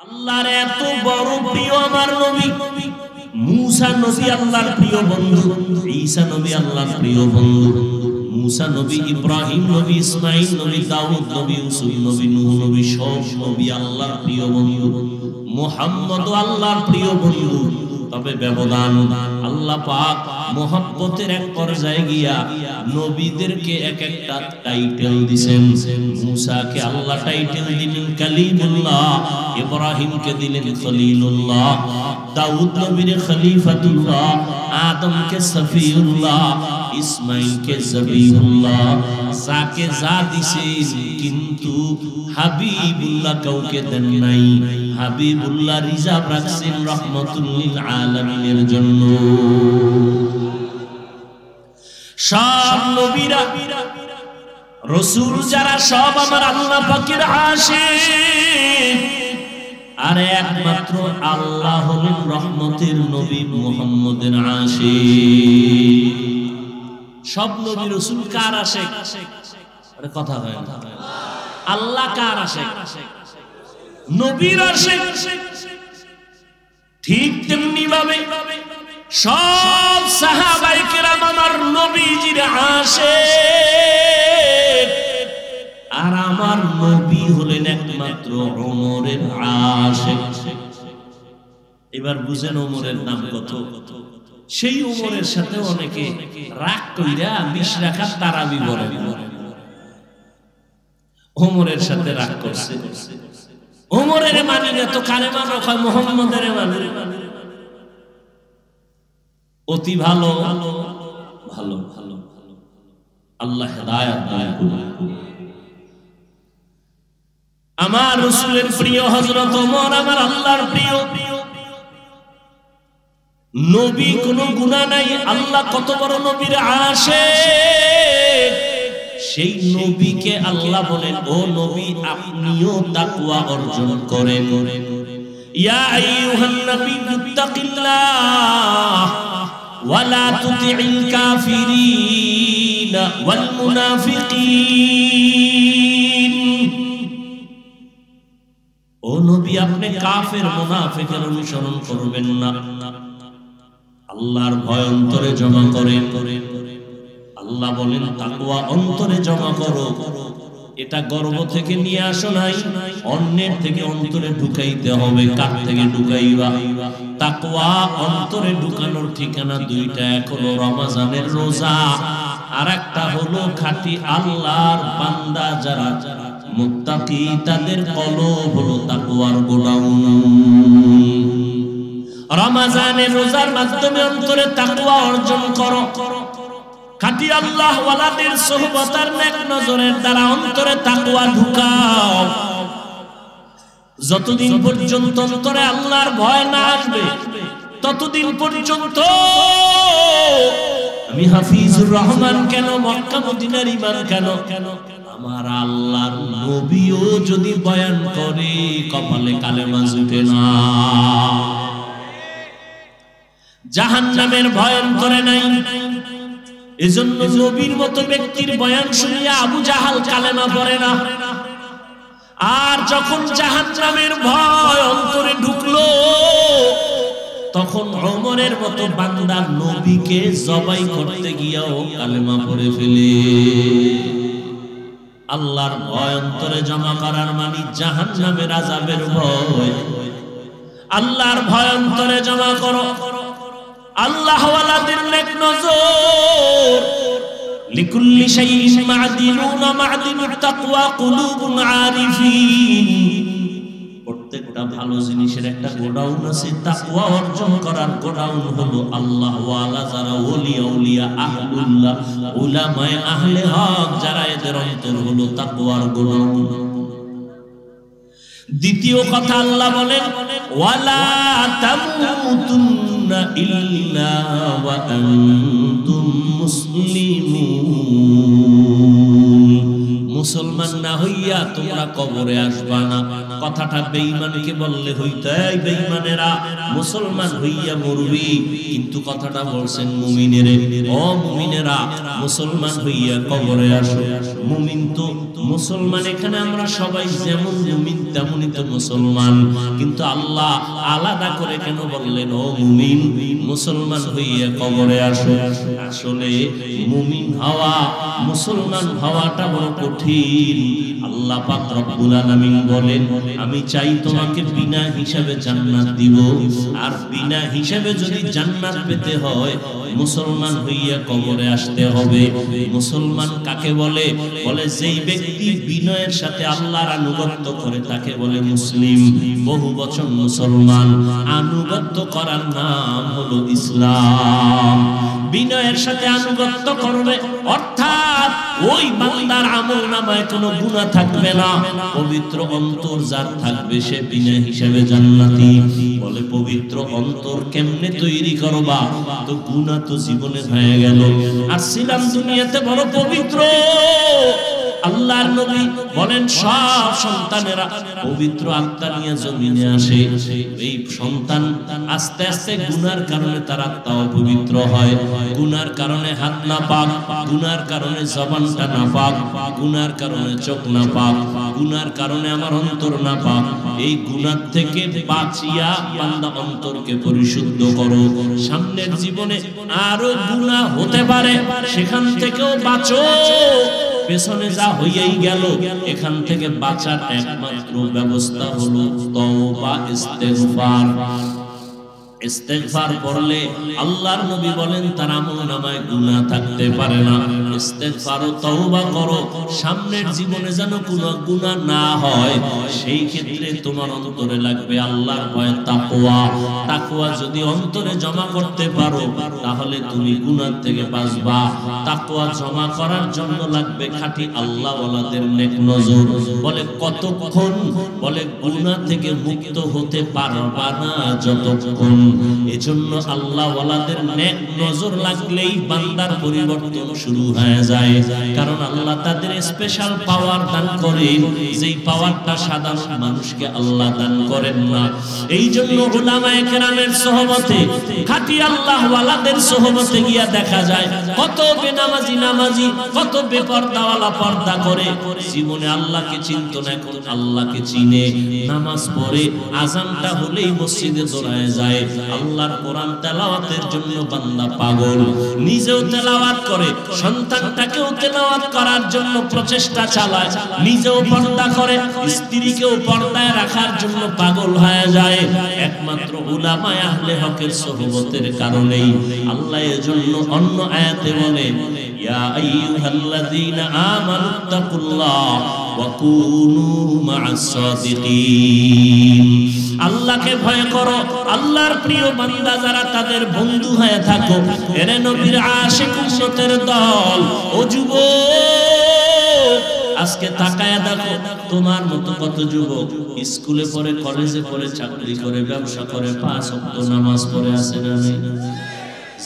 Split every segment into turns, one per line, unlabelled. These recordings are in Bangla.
আল্লাহর এত বড় প্রিয় আমার নবী মুসা নবী আল্লাহর প্রিয় বন্ধু, ঈসা নবী আল্লাহর প্রিয় বন্ধু, মুসা নবী, ইব্রাহিম নবী, ইসমাঈল নবী, দাউদ নবী, ইউসুফ নবী, নূহ নবী, সব নবী আল্লাহর প্রিয় বন্ধু। মুহাম্মদ আল্লাহর প্রিয় বন্ধু। তবে ব্যবধান, আল্লাহ পাক মুহাব্বতের এক পর্যায়ে গিয়া নবীদেরকে এক একটা টাইটেল দিবেন। মুসাকে আল্লাহ টাইটেল দিলেন কালিমুল্লাহ, ইব্রাহিমকে দিলেন খলিলুল্লাহ, দাউদ নবীর খলিফাতুল্লাহ, আদমকে সফিউল্লাহ, ইসমাঈলকে জবিহুল্লাহ। যাকে যা দিছেন, কিন্তু হাবিবুল্লাহ কাউকে দেন নাই। হাবিবুল্লাহ রিজার্ভ রাখছেন রহমাতুল লিল আলামিনের জন্য। সব নবীরা রাসূল যারা সব আমার আল্লাহ পাকের আশিক, আর একমাত্র আল্লাহ হলেন রহমতের নবী মুহাম্মদের আশিক। সব নবী রাসূল কার আশিক? আরে কথা হয় না। আল্লাহ কার আশিক? নবীর আশিক। ঠিক তেমনি ভাবে সব সাহাবায়ে কেরাম আমার নবীজির আশিক, আর আমার নবী হলেন একমাত্র ওমরের আশিক। এবার বুঝেন ওমরের নাম কত। সেই ওমরের সাথে অনেকে রাগ কইরা 20 রাকাত তারাবি পড়ে। ওমরের সাথে রাগ করছে। ওমরের মানে না তো কারে মানো, কয় মুহাম্মদের মানে। অতি ভালো ভালো ভালো ভালো, আল্লাহ হেদায়েত দান করুন। আমার রাসূলের প্রিয় হযরত ওমর আমার আল্লাহর প্রিয় নবী, কোনো গুনাহ নাই। আল্লাহ কত বড় নবীর আশিক। সেই নবীকে আল্লাহ বলেন, ও নবী আপনিও তাকওয়া অর্জন করেন। ইয়া আইয়ুহান নাবিয়্যু তাকিল্লাহ ওয়া লা তুতি'ল কাফিরিনা ওয়াল মুনাফিকিন। ও নবী আপনি কাফের মুনাফিকের অনুসরণ করবেন না। আল্লাহর ভয় অন্তরে জমা করেন। আল্লাহ বলেন তাকওয়া অন্তরে জমা করো। এটা গর্ব থেকে নিয়ে আসো নাই, অন্যের থেকে অন্তরে ঢুকাইতে হবে। কার থেকে ঢুকাইবা? তাকওয়া অন্তরে ঢুকানোর ঠিকানা দুইটা, এক হলো রমজানের রোজা, আর একটা হলো খাঁটি আল্লাহর বান্দা যারা মুত্তাকি, তাদের কলব হলো তাকওয়ার গোলাম। রমজানের রোজার মাধ্যমে অন্তরে তাকওয়া অর্জন করো। খাঁটি আল্লাহ ওয়ালাদের সোহবত আর নেক নজরের দ্বারা অন্তরে তাকওয়া ঢুকাও। যতদিন পর্যন্ত অন্তরে আল্লাহর ভয় না আসবে, ততদিন পর্যন্ত আমি হাফিজুর রহমান কেন, মক্কা মদিনার ঈমান কেন, আমার আল্লাহর নবীও যদি বয়ান করে কপালে কালেমা জুটে না। জাহান্নামের ভয় অন্তরে নাই। এজন্য নবীর মতো ব্যক্তির বয়ান শুনিয়া আবু জাহাল কালেমা পড়ে না। আর যখন জাহান্নামের ভয় অন্তরে ঢুকলো, তখন ওমরের মতো বান্দা নবীকে জবাই করতে গিয়াও কালেমা পড়ে ফেলে। আল্লাহর ভয় অন্তরে জমা করার মানে জাহান্নামের আযাবের ভয়। আল্লাহর ভয় অন্তরে জমা করো। আল্লাহ ওয়ালাদের নেক নজর। লিকুল্লি শাইইন মা'দিনুন মা'দিনুত তাকওয়া কুলুবুন আরিফিন। প্রত্যেকটা ভালো জিনিসের একটা গোডাউন আছে। তাকওয়া অর্জন করার গোডাউন হলো আল্লাহ ওয়ালা যারা ওলি আউলিয়া আহলুল্লাহ, উলামায়ে আহলে হক যারা, এদের অন্তর হলো তাকওয়ার গোডাউন। দ্বিতীয় কথা আল্লাহ বলেন, ওয়ালা তামুতুন্না ইল্লা ওয়া আনতুম মুসলিমুন। মুসলমান না হইয়া তোমরা কবরে আসবা না। কথাটা বেঈমানকে বললে হইতো এই বেঈমানেরা মুসলমান হইয়া মরবি, কিন্তু কথাটা বলছেন মুমিনেরে, ও মুমিনেরা মুসলমান হইয়া কবরে আসো। মুমিন তো মুসলমান, এখানে আমরা সবাই যেমন মুমিন তেমনই তো মুসলমান, কিন্তু আল্লাহ আলাদা করে কেন বললেন ও মুমিন মুসলমান হইয়া কবরে আসো? আসলে মুমিন হওয়া, মুসলমান হওয়াটা বড় কঠিন। আল্লাহ পাক রব্বুল আলামিন বলেন আমি চাই তোমাকে বিনা হিসাবে জান্নাত দিব, আর বিনা হিসাবে যদি জান্নাত পেতে হয় মুসলমান হইয়া কবরে আসতে হবে। মুসলমান কাকে বলে? বলে যেই ব্যক্তি বিনয়ের সাথে আল্লাহর আনুগত্য করে তাকে বলে মুসলিম। বহু বচন মুসলমান, আনুগত্য করার নাম হলো ইসলাম। বিনয়ের সাথে আনুগত্য করবে অর্থাৎ ওই বান্দার আমলনামায় কোনো গুনাহ থাকবে না, পবিত্র অন্তর যার থাকবে সে বিনা হিসাবে জান্নাতি। বলে পবিত্র অন্তর কেমনে তৈরি করবা? তো গুনাহ তো জীবনে হয়ে গেল, আর ছিলাম দুনিয়াতে বড় পবিত্র। আল্লাহর নবী বলেন সব সন্তানেরা পবিত্র আত্মা নিয়ে জমিনে আসে, এই সন্তান আস্তে আস্তে গুনার কারণে তার আত্মা অপবিত্র হয়। গুনার কারণে হাত না পাক, গুনার কারণে জবানটা না পাক, গুনার কারণে চোখ না পাক, গুনার কারণে আমার অন্তর না পাক। এই গুনার থেকে বাঁচিয়া বান্দা অন্তরকে পরিশুদ্ধ করো। সামনের জীবনে আরো গুনাহ হতে পারে, সেখান থেকেও বাঁচো। পেছনে যা হইয়াই গেল, এখান থেকে বাঁচার একমাত্র ব্যবস্থা হলো তওবা, ইস্তেগফার। ইস্তেগফার পড়লে আল্লাহর নবী বলেন তার আমলনামায় গুনাহ থাকতে পারে না। ইস্তেগফার ও তওবা করো, সামনের জীবনে যেন কোনো গুনাহ না হয়। সেই ক্ষেত্রে তোমার অন্তরে লাগবে আল্লাহর ভয়, তাকওয়া। তাকওয়া যদি অন্তরে জমা করতে পারো তাহলে তুমি গুনাহ থেকে বাঁচবা। তাকওয়া জমা করার জন্য লাগবে খাঁটি আল্লাহওয়ালাদের নেক নজর। বলে কতক্ষণ? বলে গুনাহ থেকে মুক্ত হতে পারবা না যতক্ষণ। এজন্য আল্লাহওয়ালাদের নেক নজর লাগলেই বান্দার পরিবর্তন শুরু হয়ে যায়, কারণ আল্লাহ তাদের স্পেশাল পাওয়ার দান করেন, যেই পাওয়ারটা সাধারণ মানুষকে আল্লাহ দান করেন না। এই জন্য উলামায়ে কেরামের সোহবতে, খাঁটি আল্লাহওয়ালাদের সোহবতে গিয়া দেখা যায় কত বেনামাজি নামাজি, কত বেপরদাওয়ালা পর্দা করে, জীবনে আল্লাহকে চিনত না, এখন আল্লাহকে চিনে। নামাজ পড়ে, আযানটা হলেই মসজিদে দৌড়ায় যায়। আল্লাহর কোরআন তেলাওয়াতের জন্য বান্দা পাগল, নিজেও তেলাওয়াত করে, সন্তানটাকেও তেলাওয়াত করার জন্য প্রচেষ্টা চালায়, নিজেও পর্দা করে, স্ত্রীকেও পর্দায় রাখার জন্য পাগল হয়ে যায়, একমাত্র উলামায়ে আহলে হকের সোহবতের কারণেই। আল্লাহ এজন্য অন্য আয়াতে বলেন ইয়া আইয়ুহাল্লাযীনা আমানুত্তাকুল্লাহ ওয়া কুনু মা'আস সাদিকিন। আল্লাহকে ভয় করো, আল্লাহর প্রিয় বান্দা যারা তাদের বন্ধু হয়ে থাকো। এরে নবীর আশিক উম্মতের দল, ও যুবক আজকে তাকায়া দেখো তোমার মতো কত যুবক স্কুলে পড়ে, কলেজে পড়ে, চাকরি করে, ব্যবসা করে, 5 ওয়াক্ত নামাজ পড়ে আছে না?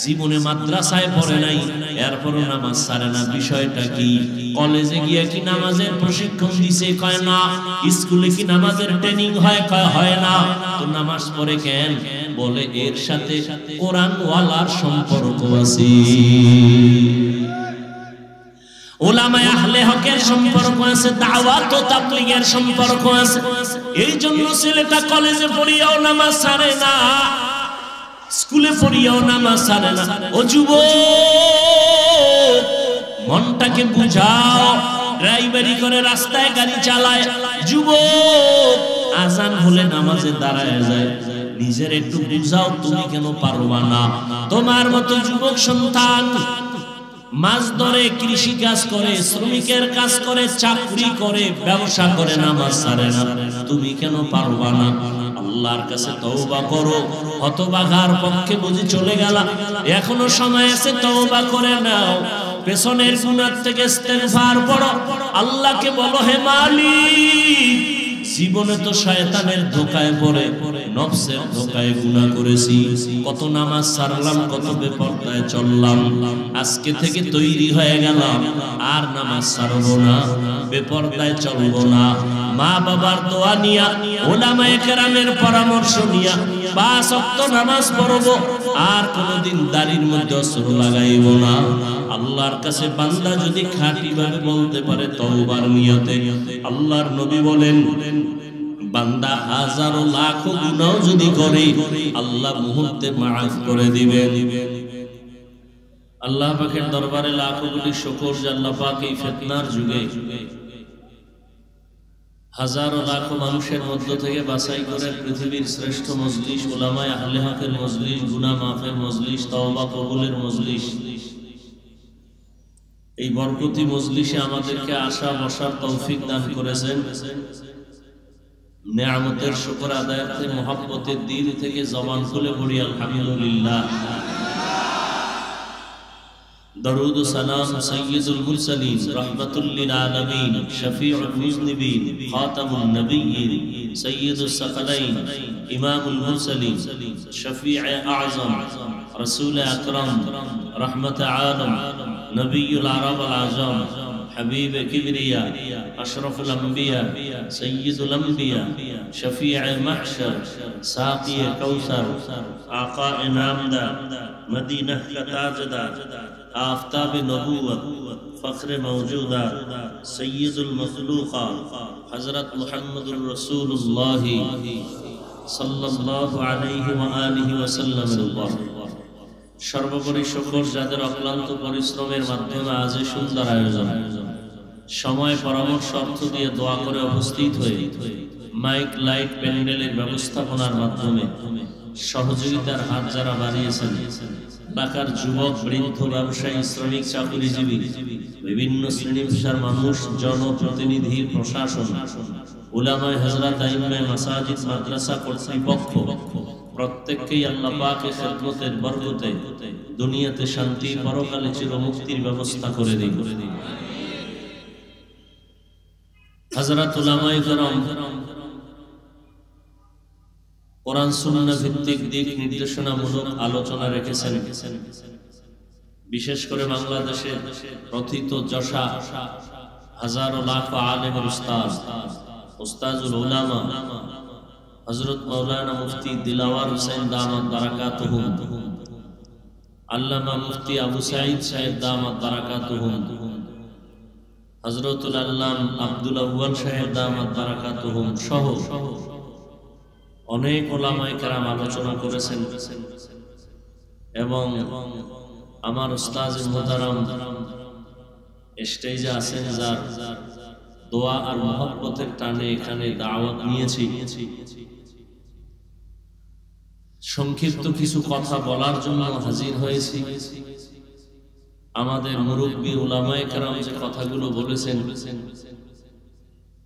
জীবনে মাদ্রাসায় পড়ে নাই, এরপরও নামাজ ছাড়ে না। বিষয়টা কি? কলেজে গিয়ে কি নামাজের প্রশিক্ষণ দিছে? কয় না। স্কুলে কি নামাজের ট্রেনিং হয়? কয় হয় না। তো নামাজ পড়ে কেন? বলে এর সাথে কোরআন ওয়ালার সম্পর্ক আছে, উলামায়ে আহলে হকের সম্পর্ক আছে, দাওয়াত ও তাবলীগের সম্পর্ক আছে। এই জন্য ছেলেটা কলেজে পড়িয়াও নামাজ ছাড়ে না, স্কুলে পড়িয়াও নামাজ ছাড়ে না। ও যুবক মনটাকে বুঝাও, ড্রাইভারি করে, রাস্তায় গাড়ি চালায়, যুবক আজান হলে নামাজে দাঁড়ায় যায়। নিজের একটু বুঝাও, তুমি কেন পারবা না? তোমার মতো যুবক সন্তান মাছ ধরে, কৃষি কাজ করে, শ্রমিকের কাজ করে, চাকরি করে, ব্যবসা করে, নামাজ ছাড়ে না, তুমি কেন পারবা না? আল্লাহর কাছে তওবা করো। হতভাগার পক্ষে বুঝি চলে গেল, এখনো সময় আছে, তওবা করে নাও। পেছনের গুনাহ থেকে ইস্তেগফার পড়ো, আল্লাহকে বলো হে মালিক, জীবনে তো শয়তানের ধোঁকায় পড়ে নফসের ধোকায় গুনাহ করেছি, কত নামাজ ছাড়লাম, কত বেপরদায় চললাম। আজকে থেকে তৈরি হয়ে গেলাম, আর নামাজ ছাড়বো না, বেপরদায় চলবো না। মা বাবার দোয়া নিয়া, উলামায়ে কেরামের পরামর্শ নিয়া 5 ওয়াক্ত নামাজ পড়বো, আর কোনদিন দাড়ির মধ্যে অস্ত্র লাগাইব না। আল্লাহর কাছে বান্দা যদি খাঁটি ভাবে বলতে পারে তওবার নিয়তে, আল্লাহর নবী বলেন বান্দা হাজারো লাখো গুনাহ যদি করে আল্লাহ মুহূর্তে মাফ করে দিবেন। আল্লাহ পাকের দরবারে লাখো কোটি শুকর যে আল্লাহ পাক এই ফিতনার যুগে হাজারো লাখো মানুষের মধ্য থেকে বাছাই করে পৃথিবীর শ্রেষ্ঠ মজলিস, উলামায়ে আহলে হকের মজলিস, গুনাহ মাফের মজলিস, তওবা কবুলের মজলিস, এই বরকতি মজলিসে আমাদেরকে আসা বসার তৌফিক দান করেছেন। নেয়ামতের শুকর আদায়াতে মুহাব্বতের দিল থেকে জবান খুলে পড়ি আলহামদুলিল্লাহ। দরুদ ও সালাম সাইয়্যিদুল মুরসালিন রাহমাতুল লিল আলামিন শফিউল মুজনিবিন খাতামুন নবিয়্যিন সাইয়্যিদুস সাকালাইন ইমামুল মুরসালিন শফিউল আযম রাসূল আকরাম রহমত আলম নবিয়ুল আরব আল আযম حبيب كبرياء أشرف الأنبياء سيد الأنبياء شفيع المحشر ساقي كوثر آقاء نامدار مدينة كتاجدار آفتاب نبوة فخر موجودات سيد المخلوقات حضرت محمد رسول الله صلى الله عليه وآله وسلم সর্বোপরি শুকর যাদের অক্লান্ত পরিশ্রমের মাধ্যমে আজ এই সুন্দর আয়োজন, সময় পরামর্শ অর্থ দিয়ে দোয়া করে উপস্থিত হয়ে মাইক লাইট প্যান্ডেলের ব্যবস্থাপনার মাধ্যমে সহযোগিতার হাত যারা বাড়িয়েছেন, ঢাকার যুবক বৃদ্ধ ব্যবসায়ী শ্রমিক চাকরিজীবী বিভিন্ন শ্রেণী পেশার মানুষ, জনপ্রতিনিধি, প্রশাসন, উলামায়ে হযরত, আইম্মায়ে মাসাজিদ, মাদ্রাসা কর্তৃপক্ষ প্রত্যেককেই আল্লাহ পাকের খেদমতের বরকতে দুনিয়াতে শান্তি, পরকালে চিরমুক্তির ব্যবস্থা করে দিন। হযরত উলামায়ে কেরাম কোরআন সুন্নাহ ভিত্তিক দিক নির্দেশনামূলক আলোচনা রেখেছেন। বিশেষ করে বাংলাদেশে প্রথিত যশা হাজারো লাখ আলেম উস্তাদ, উস্তাজুল উলামা হযরত মাওলানা মুফতি দিলাওয়ার হোসেন দামাত বারাকাতুহুম, আল্লামা মুফতি আবু সাঈদ সাহেব দামাত বারাকাতুহুম, হযরতুল আল্লাম আব্দুল আউয়াল সাহেব দামাত বারাকাতুহুম সহ অনেক উলামায়ে কেরাম আলোচনা করেছেন। এবং আমার উস্তাদ মুহতারাম স্টেজে আছেন, যার দোয়া আর মহব্বতের টানে এখানে দাওয়াত নিয়েছি। সংক্ষিপ্ত কিছু কথা বলার জন্য হাজির হয়েছি। আমাদের মুরব্বী উলামায়ে কেরাম যে কথাগুলো বলেছেন,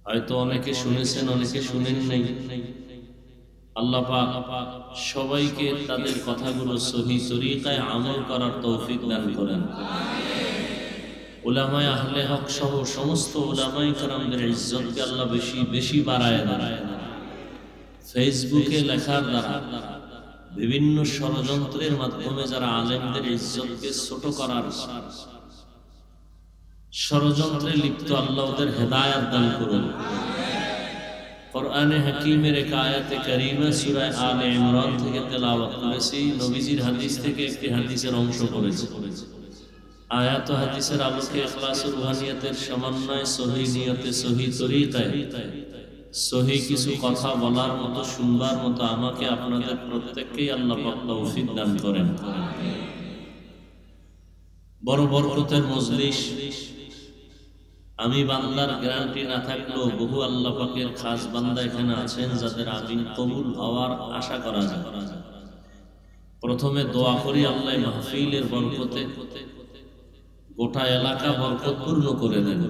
হয়তো অনেকে শুনেছেন, অনেকে শুনেন নাই। আল্লাহ পাক সবাইকে তাদের কথাগুলো সহিহ তরিকায় আমল করার তৌফিক দান করেন। উলামায়ে আহলে হক সহ সমস্ত উলামায়ে কেরামদের ইজ্জতকে আল্লাহ বেশি বেশি বাড়ায় দেন। ফেসবুকে লেখার দ্বারা, বিভিন্ন ষড়যন্ত্রের মাধ্যমে যারা আলেমদের ইজ্জতকে ছোট করার ষড়যন্ত্রে লিপ্ত, আল্লাহ ওদের হেদায়েত দান করুন। কোরআনে হাকিমের এক আয়াতে কারীমা সূরা আলে ইমরান থেকে তেলাওয়াত করেছি, নবীজির হাদিস থেকে একটি হাদিসের অংশ করেছি। আয়াত ও হাদিসের আলোকে ইখলাস ও রুহানিয়তের সমন্বয়ে সহিহ নিয়তে, সহিহ তরিকায় সহিহ কিছু কথা বলার মতো, শুনবার মতো আমাকে আপনাদের প্রত্যেককেই আল্লাহ পাক তৌফিক দান করেন। বড় বরকতের মজলিস, আমি বান্দার গ্যারান্টি না থাকলেও বহু আল্লাহ পাকের খাস বান্দা এখানে আছেন যাদের আমিন কবুল হওয়ার আশা করা যায়। প্রথমে দোয়া করি আল্লাহ মাহফিলের বরকতে গোটা এলাকা বরকতপূর্ণ করে দেন,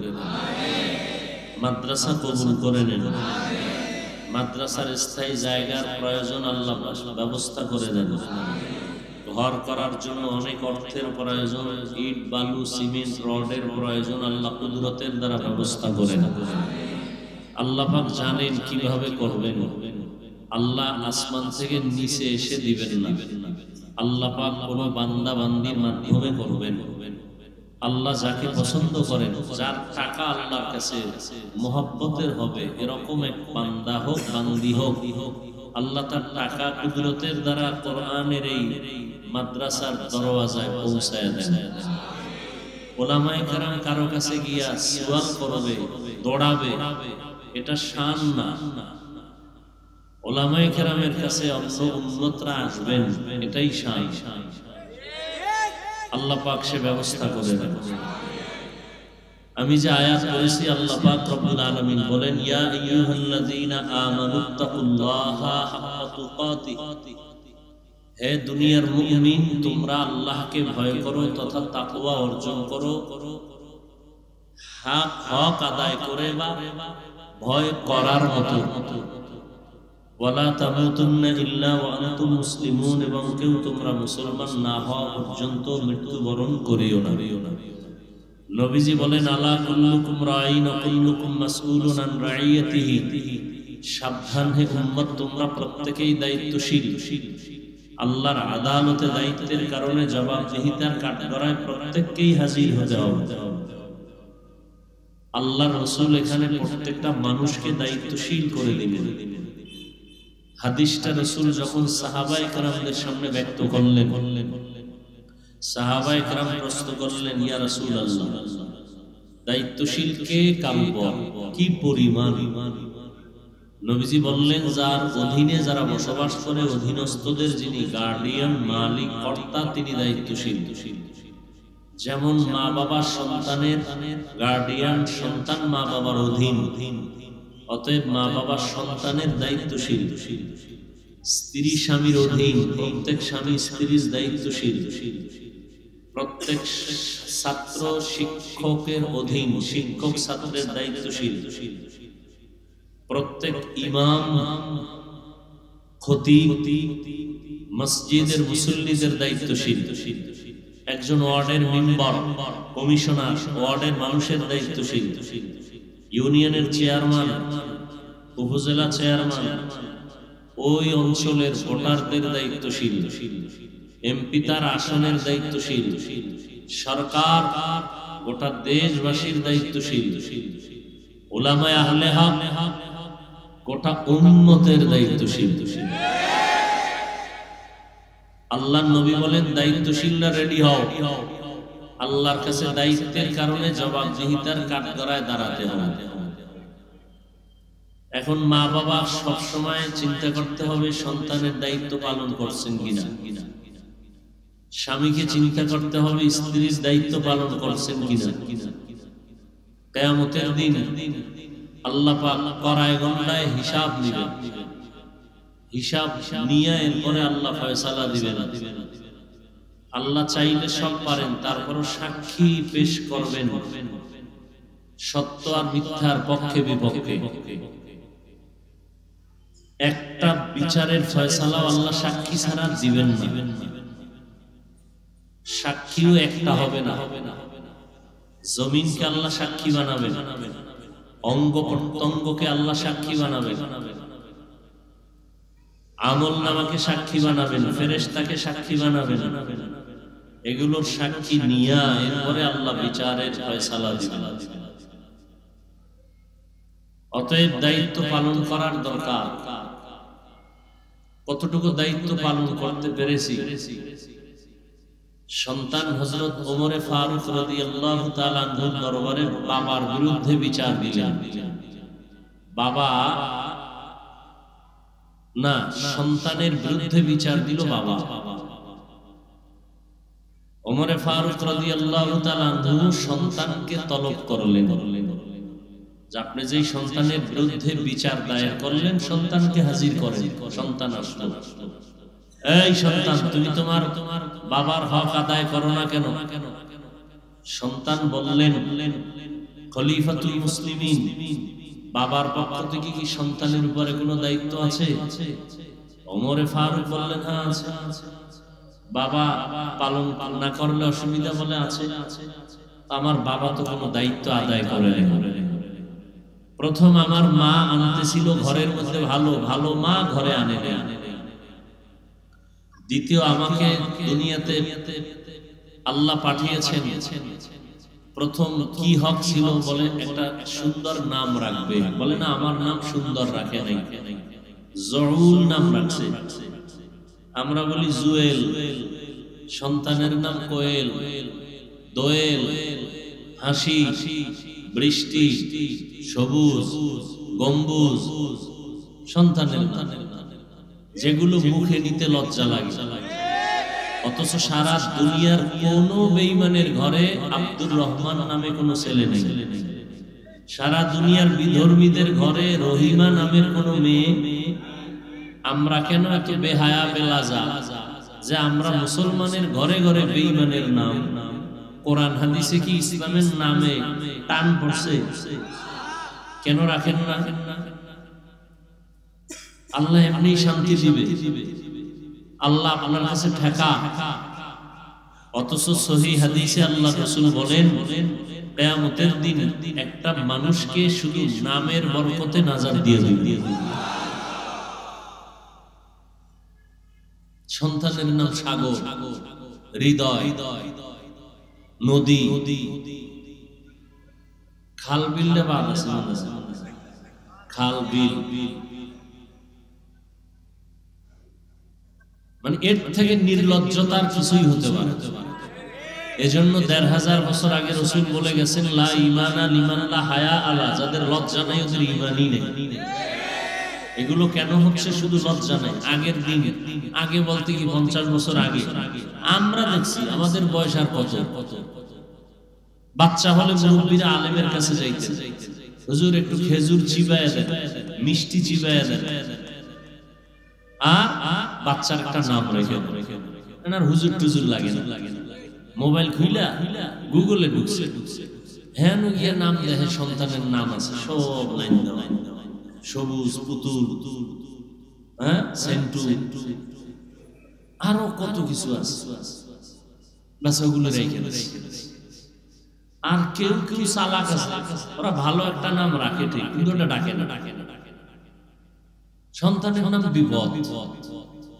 মাদ্রাসা কবুল করে নেন, মাদ্রাসার স্থায়ী জায়গার প্রয়োজন আল্লাহ ব্যবস্থা করে দেন। ঘর করার জন্য অনেক অর্থের প্রয়োজন, ইট বালু সিমেন্ট রডের প্রয়োজন, আল্লাহ কুদরতের দ্বারা ব্যবস্থা করেন। আল্লাহ পাক জানেন কিভাবে করবেন। আল্লাহ আসমান থেকে নিচে এসে দিবেন না, আল্লাহ পাক কোন বান্দা বান্দির মাধ্যমে করবেন। আল্লাহ যাকে পছন্দ করেন, যার টাকা আল্লাহর কাছে মহব্বতের হবে, এরকম এক বান্দা হোক বান্দি হোক, আল্লাহ তার টাকা কুদরতের দ্বারা কোরআনের এই মাদ্রাসার দরওয়াজায় পৌঁছায় দেন। ওলামায়ে কেরাম কারো কাছে গিয়া সুয়াল করবে, দৌড়াবে, এটা শান না। ওলামায়ে কেরামের কাছে অন্য উম্মতরা আসবেন, এটাই শান। আল্লাহ পাক সে ব্যবস্থা করে দেন। আমি যে আয়াত পড়েছি, আল্লাহ পাক রব্বুল আলামিন বলেন, ইয়া আইয়ুহাল্লাযীনা আমানুত্তাকুল্লাহা হাক্কা তুকাতিহ, হে দুনিয়ার মুমিন, তোমরা আল্লাহকে ভয় করো তথা তাকওয়া অর্জন করো, হক আদায় করে বা ভয় করার মতো। ওয়ালা তামুতুন্না ইল্লা ওয়া আনতুম মুসলিমুন, এবং কেউ তোমরা মুসলমান না হওয়া পর্যন্ত মৃত্যুবরণ করিও না। নবীজি বলেন, আলা কুল্লুকুম রাঈন ওয়া কুল্লুকুম মাসউলুন আন রাইয়াতিহি, সাবধান হে উম্মত, তোমরা প্রত্যেকেই দায়িত্বশীল। আল্লাহর আদালতে দায়িত্বের কারণে জবাবদিহিতার কাঠগড়ায় প্রত্যেককেই হাজির হতে হবে। আল্লাহর রাসূল এখানে প্রত্যেকটা মানুষকে দায়িত্বশীল করে দিলেন। হাদিসটা রাসূল যখন সাহাবায়ে কেরামদের সামনে ব্যক্ত করলেন, সাহাবায়ে কেরাম প্রশ্ন করলেন, ইয়া রাসূলুল্লাহ, দায়িত্বশীল কে কাম্য, কি পরিমাণ? নবীজি বললেন, যার অধীনে যারা বসবাস করে, অধীনস্থদের যিনি গার্ডিয়ান, মালিক, কর্তা, তিনি দায়িত্বশীল। যেমন মা বাবা সন্তানের গার্ডিয়ান, সন্তান মা বাবার অধীন, অতএব মা বাবা সন্তানের দায়িত্বশীল। স্ত্রী স্বামীর অধীন, প্রত্যেক স্বামী স্ত্রীর দায়িত্বশীল। প্রত্যেক ছাত্র শিক্ষকের অধীন, শিক্ষক ছাত্রের দায়িত্বশীল। প্রত্যেক ইমাম, খতিব, মসজিদের মুসল্লিদের দায়িত্বশীল। একজন ওয়ার্ডের মেম্বার, কমিশনার, ওয়ার্ডের মানুষের দায়িত্বশীল। ইউনিয়নের চেয়ারম্যান, উপজেলা চেয়ারম্যান, ওই অঞ্চলের ভোটারদের দায়িত্বশীল। এমপি তার আসনের দায়িত্বশীল। সরকার গোটা দেশবাসীর দায়িত্বশীল। উলামায়ে আহলে হক গোটা উম্মতের দায়িত্বশীল। আল্লাহর নবী বলেন, দায়িত্বশীলরা রেডি হও, আল্লাহর কাছে দায়িত্বের কারণে জবাবদিহিতার কাঠগড়ায় দাঁড়াতে হবে। এখন মা বাবা সব সময় চিন্তা করতে হবে সন্তানের দায়িত্ব পালন করছেন কিনা। স্বামীকে চিন্তা করতে হবে স্ত্রীর দায়িত্ব পালন করছেন কিনা। কিয়ামতের দিন আল্লাহ পাক কড়ায় গণ্ডায় হিসাব নেবেন। হিসাব নিয়ে এরপরে আল্লাহ ফয়সালা দিবেন। আল্লাহ চাইলে সব পারেন, তারপরও সাক্ষী পেশ করবেন সত্য আর মিথ্যার পক্ষে বিপক্ষে। একটা বিচারের ফয়সালা আল্লাহ সাক্ষী ছাড়া দিবেন না। সাক্ষীও একটা হবে না। জমিনকে আল্লাহ সাক্ষী বানাবেন, অঙ্গ প্রত্যঙ্গকে আল্লাহ সাক্ষী বানাবেন, আমল নামাকে সাক্ষী বানাবেন, ফেরেশতাকে সাক্ষী বানাবেন। এগুলোর সাক্ষী নিয়া এরপরে আল্লাহ বিচারের ফয়সালা দিবেন। অতএব দায়িত্ব পালন করার দরকার। কতটুকু দায়িত্ব পালন করতে পেরেছি? সন্তান হযরত ওমর ফারুক রাদিয়াল্লাহু তাআলা আনহুর দরবারে বাবার বিরুদ্ধে বিচার দিলেন। বাবা না, সন্তানের বিরুদ্ধে বিচার দিল বাবা। ওমর ফারুক রাদিয়াল্লাহু তাআলা আনহু সন্তানকে তলব করলেন যে আপনি যেই সন্তানের বিরুদ্ধে বিচার দায়ের করলেন, সন্তানকে হাজির করেন। সন্তান আসলো, এই সন্তান, তুমি তোমার বাবার হক আদায় করো না কেন? সন্তান বললেন, খলিফাতুল মুসলিমিন, বাবার পক্ষ থেকে কি সন্তানের উপরে কোনো দায়িত্ব আছে? ওমর ফারুক বললেন, হ্যাঁ আছে। বাবা পালন না করলে অসুবিধা বলে আছে? আমার বাবা তো কোনো দায়িত্ব আদায় করে না। প্রথম আমার মা আনতেছিল ঘরের মধ্যে ভালো ভালো মা ঘরে আনে না। দ্বিতীয় আমাকে দুনিয়াতে আল্লাহ পাঠিয়েছেন, প্রথম কি হক ছিল বলে একটা সুন্দর নাম রাখবে, বলে না আমার নাম সুন্দর রাখে নাই, জউল নাম রাখছে। আমরা বলি জুয়েল, সন্তানের নাম কোয়েল, দোয়েল, হাসি, বৃষ্টি, সবুজ, গম্বুজ, সন্তানের নাম যেগুলো মুখে নিতে লজ্জা লাগে। অথচ সারা দুনিয়ার কোন বেঈমানের ঘরে আব্দুর রহমান নামে কোনো ছেলে নেই। সারা দুনিয়ার বিধর্মীদের ঘরে রহিমা নামের কোনো মেয়ে। আমরা কেন এত বেহায়া বেলাজা যে আমরা মুসলমানের ঘরে ঘরে বেঈমানের নাম? কোরআন হাদিসে কি ইসলামের নামে টান পড়ছে? কেন রাখেন না? আল্লাহ এমনি শান্তি দিবে, আল্লাহ আপনার কাছে ঠেকা। অথচ সহিহ হাদিসে আল্লাহ রাসূল বলেন কিয়ামতের দিন একটা মানুষকে শুধু নামের বরকতে নাজাত দিয়ে দিবে। সন্তানের নাম সাগর, হৃদয়, নদী, খাল বিল, খাল বিল, মানে এর থেকে নির্লজ্জতার কিছুই হতে পারে। এজন্য ১৫০০ বছর আগে রাসূল বলে গেছেন লা ঈমানা লিমান লা হায়া আলা, যাদের লজ্জা নাই ওদের ঈমানই নেই। এগুলো কেন হচ্ছে? শুধু লজ্জা নাই। আগের দিন, আগে বলতে কি ৫০ বছর আগে আমরা দেখছি, আমাদের বয়স আর কত, বাচ্চা হলে মুরব্বীরা আলেমের কাছে যাইতেন, হুজুর একটু খেজুর চিবায়া দেন, মিষ্টি চিবায়া দেন, আর বাচ্চার একটা নাম রেখে দেন। আর হুজুর টুজুর লাগে না, মোবাইল খুইলা গুগলে ঢুকছে, হ্যাঁ গিয়ে নাম দেখে সন্তানের নাম আছে, সব লাইন দেওয়া, সবুজ, পুতুল, হ্যাঁ সেন্টু, আরো কত কিছু আছে, ওগুলো রেখে দেয়। আর কেউ কেউ চালাক আছে, ওরা ভালো একটা নাম রাখে ঠিক, কিন্তু ওটা ডাকে না। সন্তানের নাম বিপদ,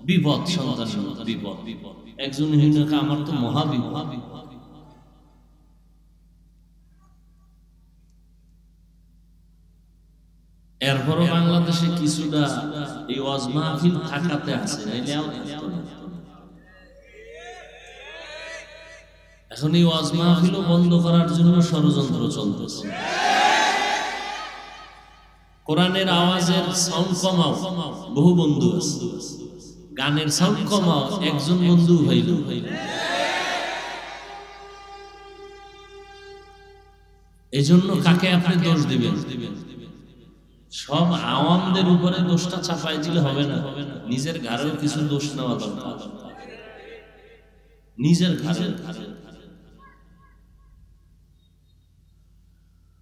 বিপদ, সন্তানের নাম বিপদ। একজন হিন্দুকে আমার তো মহাবিপদ। এরপরও বাংলাদেশে কিছুটা এই ওয়াজ মাহফিল থাকাতে আছে, এখন এই ওয়াজ মাহফিলও বন্ধ করার জন্য ষড়যন্ত্র চলতেছে। কোরআনের আওয়াজের সাউন্ড কমাও, বহু বন্ধু আছে, গানের সাউন্ড কমাও, একজন বন্ধু হইল। এজন্য কাকে আপনি দোষ দিবেন? সব আওয়ামদের উপরে দোষটা চাপাই দিলে হবে না, নিজের ঘরেও কিছু দোষ নেওয়া দরকার, নিজের ঘরে।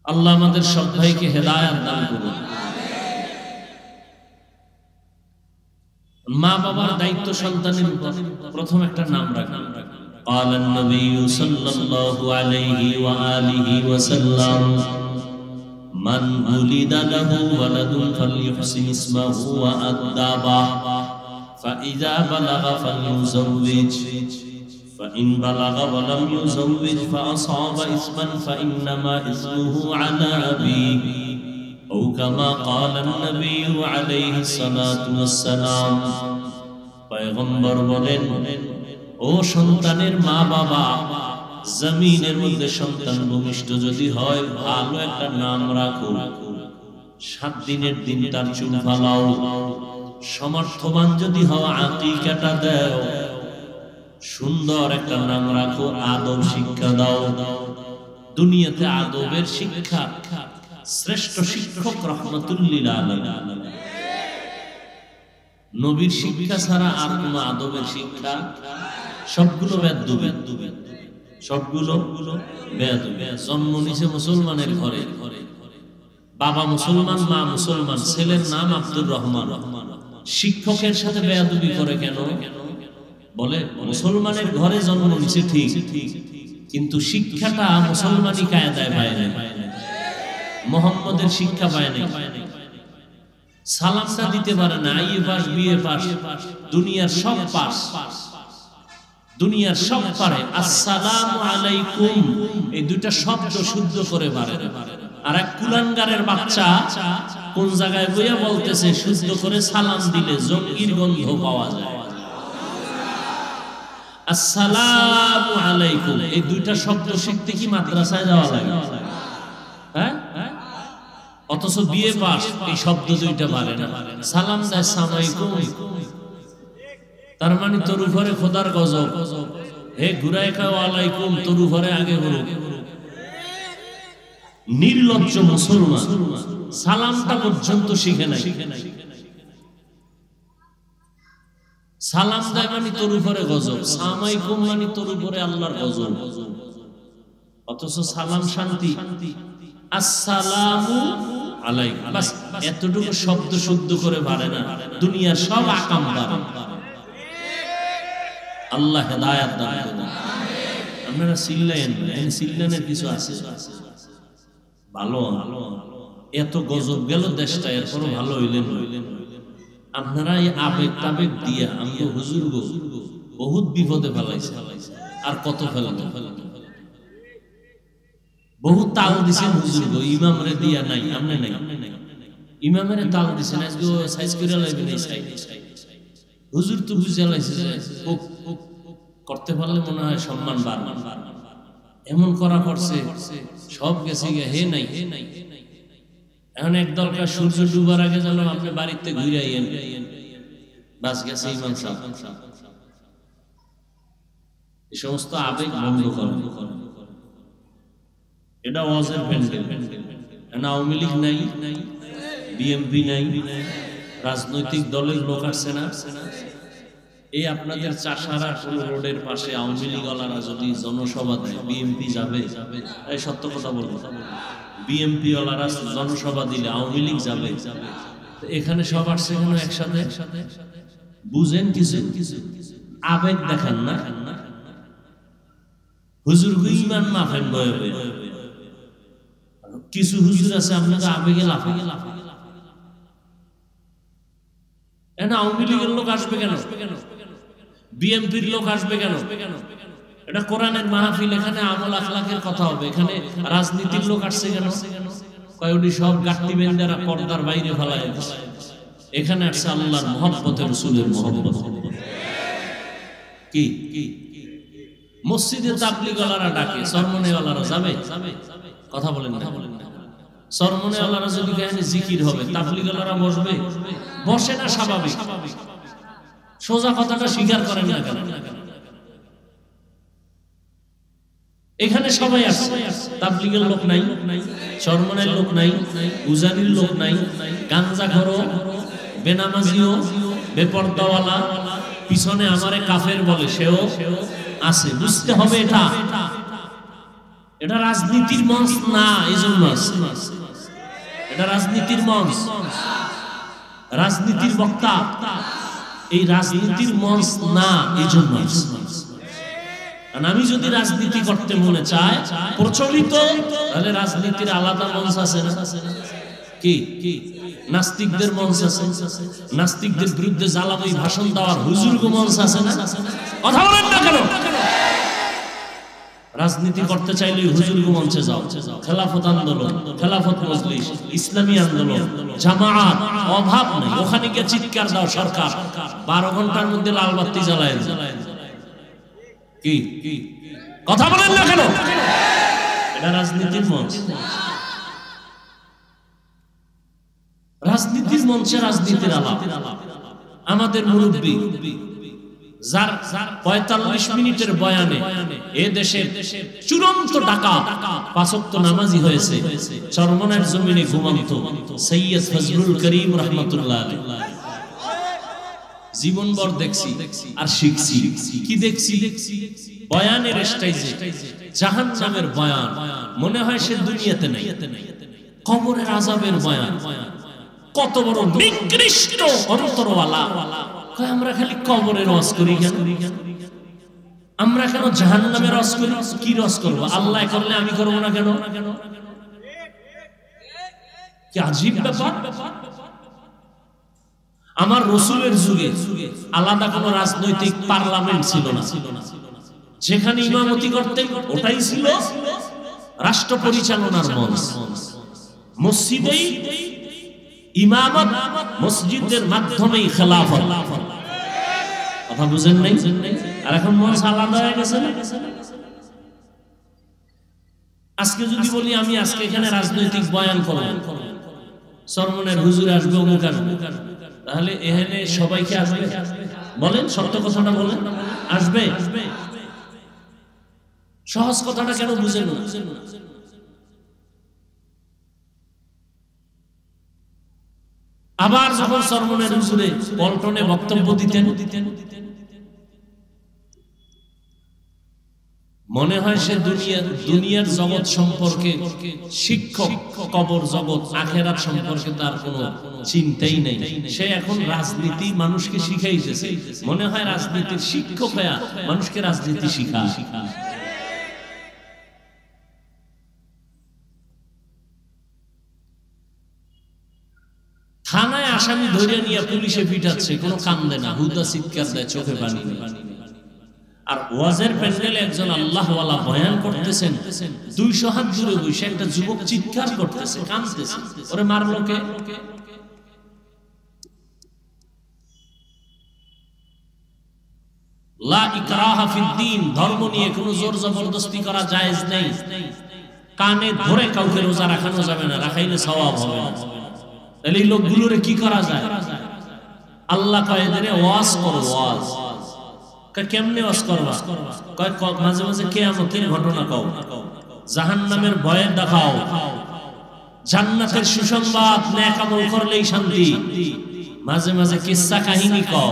আল্লাহ আমাদের সব ভাইকে হেদায়েত দান করুন। মা বাবার দায়িত্ব সন্তানের উপর। প্রথম একটা নাম রাখুন। قال النبي صلى الله عليه وآله وسلم من ولد له ولد فليحسن اسمه وأدبه فإذا بلغ فليزوج فإن بلغ ولم يزوج فأصاب اسما فإنما اسمه على أبيه أو كما قال النبي عليه الصلاة والسلام। পয়গম্বর বলেন, ও সন্তানের মা বাবা, জমিনের মধ্যে সন্তান ভূমিষ্ঠ যদি হয়, ভালো একটা নাম রাখো। 7 দিনের দিন তার চুল ফালাও। সমর্থবান যদি হও, আকিকাটা দাও। সুন্দর একটা নাম রাখো, আদব শিক্ষা দাও। দুনিয়াতে আদবের শিক্ষা শ্রেষ্ঠ শিক্ষক রাহমাতুল লিল আলামিন। নবীর শিক্ষা ছাড়া আর কোন আদবের শিক্ষা, সবগুলো বেয়াদবি, সবগুলো বেয়াদবি। জন্ম নিছে মুসলমানের ঘরে, বাবা মুসলমান, মা মুসলমান, ছেলের নাম আব্দুর রহমান। শিক্ষকের সাথে বেয়াদবি করে কেন? বলে মুসলমানের ঘরে জন্ম নিছে ঠিক, কিন্তু শিক্ষাটা মুসলমানি কায়দায় পায় না। মুহাম্মদের শিক্ষা পায় নাই, সালামটা দিতে পারে না, আইএ পাস বিএ পাস, দুনিয়ার সব পাস, দুনিয়ার সব পারে, আসসালামু আলাইকুম এই দুইটা শব্দ শুদ্ধ করে পারে। আর এক কুলাঙ্গারের বাচ্চা কোন জায়গায় বইয়া বলতেছে শুদ্ধ করে সালাম দিলে জঙ্গির গন্ধ পাওয়া যায়। আসসালামু আলাইকুম এই দুইটা শব্দ শিখতে কি মাদ্রাসায় যাওয়া লাগে? হ্যাঁ, অথচ বিএ পাস এই শব্দ দুইটা পারে না, সালাম দেয় আসসালামু আলাইকুম, তার মানে তোর উপরে খোদার গজব, হে ঘুরায় খাও আলাইকুম, তোর উপরে আগে ঘুরো। নির্লজ্জ মুসলমান সালামটা পর্যন্ত শিখে নাই, সালাম দেয় মানে তোর উপরে গজব, আসসালামু আলাইকুম মানে তোর উপরে আল্লাহর গজব। অথচ সালাম শান্তি, আসসালামু আলাইকুম বাস এতটুকু শব্দ শুদ্ধ করে পারে না, দুনিয়ার সব আকাম পারে। আল্লাহ হেদায়েত দান করুন। আপনারা চিল্লেন, চিল্লেনের কিছু আছে ভালো, এত গজব গেল দেশটা, এরপরও ভালো হইলেন। আপনারা এই আবেগ টাবেগ দিয়ে আমি হুজুর গো বহুত বিপদে ফেলাইছে, আর কত ফেলানো, বহুত তাল দিছেন হুজুর গো, ইমামরে দিয়া নাই, আমনে নাই, ইমামের তাল দিছেন, আজকে সাইজ করে লাইবেন এই সাইড, হুজুর তো বুঝে লাইছে যে করতে পারলে মনে হয় সম্মান বাড়বে, এমন করা করছে সব গেছে গে, হে নাই। এখন একদলকার সূর্য ডুবার আগে যেন আপনি বাড়িতে ঘুরে আইয়েন, বাস গেছে ইমাম সাহেব। এই সমস্ত আবেগ বন্ধ করেন, এটা ওয়াজের প্যান্ডেল। আওয়ামী লীগ নাই, বিএনপি নাই, রাজনৈতিক দলের লোক আসছে না। এই আপনাদের চাষারা কোন রোডের পাশে আওয়ামী লীগ ওয়ালারা যদি জনসভা দেয়, বিএনপি যাবে? এই সত্য কথা বলবো, বিএনপি ওয়ালারা জনসভা দিলে আওয়ামী লীগ যাবে? এখানে সব আসছে কেন একসাথে? বুঝেন কিছু, আবেগ দেখান না। হুজুর ইমান মাফেন বয়ে বয়ে, কিছু হুজুর আছে আপনাকে আবেগে লাফে। আওয়ামী লীগের লোক আসবে কেন? বিএনপির লোক আসবে কেন? এটা কোরআনের মাহফিল, এখানে আমল আখলাকের কথা হবে, এখানে রাজনীতির লোক আসছে কেন? কয়টি সব গাট্টি বেন্দারা পর্দার বাইরে ফেলায়, এখানে আসছে আল্লাহর মহব্বতের রাসূলের মহব্বত। কি মসজিদে তাবলীগওয়ালারা ডাকে, সরমনেওয়ালারা যাবে? কথা বলেন না। সরমনেওয়ালারা যদি এখানে জিকির হবে, তাবলীগওয়ালারা বসবে? বসে না, স্বাভাবিক। সোজা কথাটা স্বীকার করেন না কেন? এখানে সবাই আসে, তাবলীগের লোক নাই, সরমনের লোক নাই, উজানির লোক নাই, গাঞ্জাখোরও, বেনামাজিও, বেপরদাওয়ালা, পিছনে আমারে কাফের বলে সেও আছে। বুঝতে হবে এটা রাজনীতির মঞ্চ না, এই জন্য এটা রাজনীতির মঞ্চ, রাজনীতির বক্তা, এই রাজনীতির মঞ্চ না, এই জন্য। আমি যদি রাজনীতি করতে মনে চায় প্রচলিত, তাহলে রাজনীতির আলাদা মঞ্চ আছে না? কি নাস্তিকদের মঞ্চ আছে, নাস্তিকদের বিরুদ্ধে জ্বালাময়ী ভাষণ দেওয়ার হুজুরগো মঞ্চ আছে না? কথা বলেন না কেন? রাজনীতি করতে চাইলে হুজুরগো মঞ্চে যাও। খেলাফত আন্দোলন, খেলাফত মজলিস, ইসলামী আন্দোলন, জামাআত, অভাব নেই, ওখানে গিয়ে চিৎকার দাও। সরকার 12 ঘন্টার মধ্যে লাল বাতি জ্বালায়। কি কথা বলেন না কেন? এটা রাজনীতির মঞ্চ, রাজনীতির মঞ্চে রাজনীতির আলাপ। আমাদের মুরব্বী যার 45 মিনিটের বয়ানে এ দেশের চূড়ান্ত ডাকাত, 5 ওয়াক্ত নামাজি হয়েছে, চরমনার জমিনে ঘুমন্ত সৈয়দ ফজলুল করিম রাহমাতুল্লাহ আলাইহি। জীবনভর দেখছি আর শিখছি। কি দেখছি? বয়ানের স্টাইলে জাহান্নামের বয়ান, মনে হয় সে দুনিয়াতে নেই। কবরের আযাবের বয়ান, কত বড় নিকৃষ্ট অন্তরওয়ালা। আমরা খালি কবরের রস করি কেন? আমরা কেন জাহান্নামের রস করি? কি রস করবো? আল্লাহ করলে আমি করবো না কেন? কি আজীব ব্যাপার। আমার রাসূলের যুগে আলাদা কোনো রাজনৈতিক পার্লামেন্ট ছিল না, যেখানে ইমামতি করতেন ওটাই ছিল রাষ্ট্র পরিচালনার মঞ্চ। মসজিদেই ইমামত, মসজিদের মাধ্যমেই খেলাফত। কথা বুঝেন নাই? আর এখন মঞ্চ আলাদা হয়ে গেছে না। আজকে যদি বলি আমি আজকে এখানে রাজনৈতিক বয়ান করব, সরমনের হুজুর আসবে, অমুক আসবে, তাহলে এখানে সবাইকে আসবে? বলেন, সত্য কথাটা বলেন, আসবে? সহজ কথাটা কেন বুঝেন না? আবার যখন সরমনের হুজুরে পল্টনে বক্তব্য দিতেন, মনে হয় সে দুনিয়ার জগৎ সম্পর্কে শিক্ষক, কবর জগৎ, আখেরাত সম্পর্কে তার কোনো চিন্তাই নেই। সে এখন রাজনীতি মানুষকে শিখাইতেছে, মনে হয় রাজনীতির শিক্ষক হয়ে মানুষকে রাজনীতি শিখায়। থানায় আসামি ধরে নিয়ে পুলিশে পিটাচ্ছে, কোনো কাম দেয় না, হুদা চিৎকার দেয়, চোখে পানি নেই। আর ওয়াজের প্যান্ডেলে একজন আল্লাহওয়ালা বয়ান করতেছেন, 200 হাত দূরে বসে একটা যুবক চিৎকার করতেছে, কাঁদতেছে, ওরে মারলো কে? লা ইকরাহা ফিদ্দীন, ধর্ম নিয়ে কোনো জোর জবরদস্তি করা জায়েজ নেই। কানে ধরে কাউকে রোজা রাখানো যাবে না, রাখাইলে সওয়াব হবে না। তাহলে এই লোকগুলোরে কি করা যায়? আল্লাহ কয় এদের ওয়াজ করো, ওয়াজ। কেমনে ওয়াজ করবা? কয় মাঝে মাঝে কিয়ামতের ঘটনা কও, জাহান্নামের ভয় দেখাও, জান্নাতের সুসংবাদ, নেক আমল করলেই শান্তি। মাঝে মাঝে কিসসা কাহিনী কও।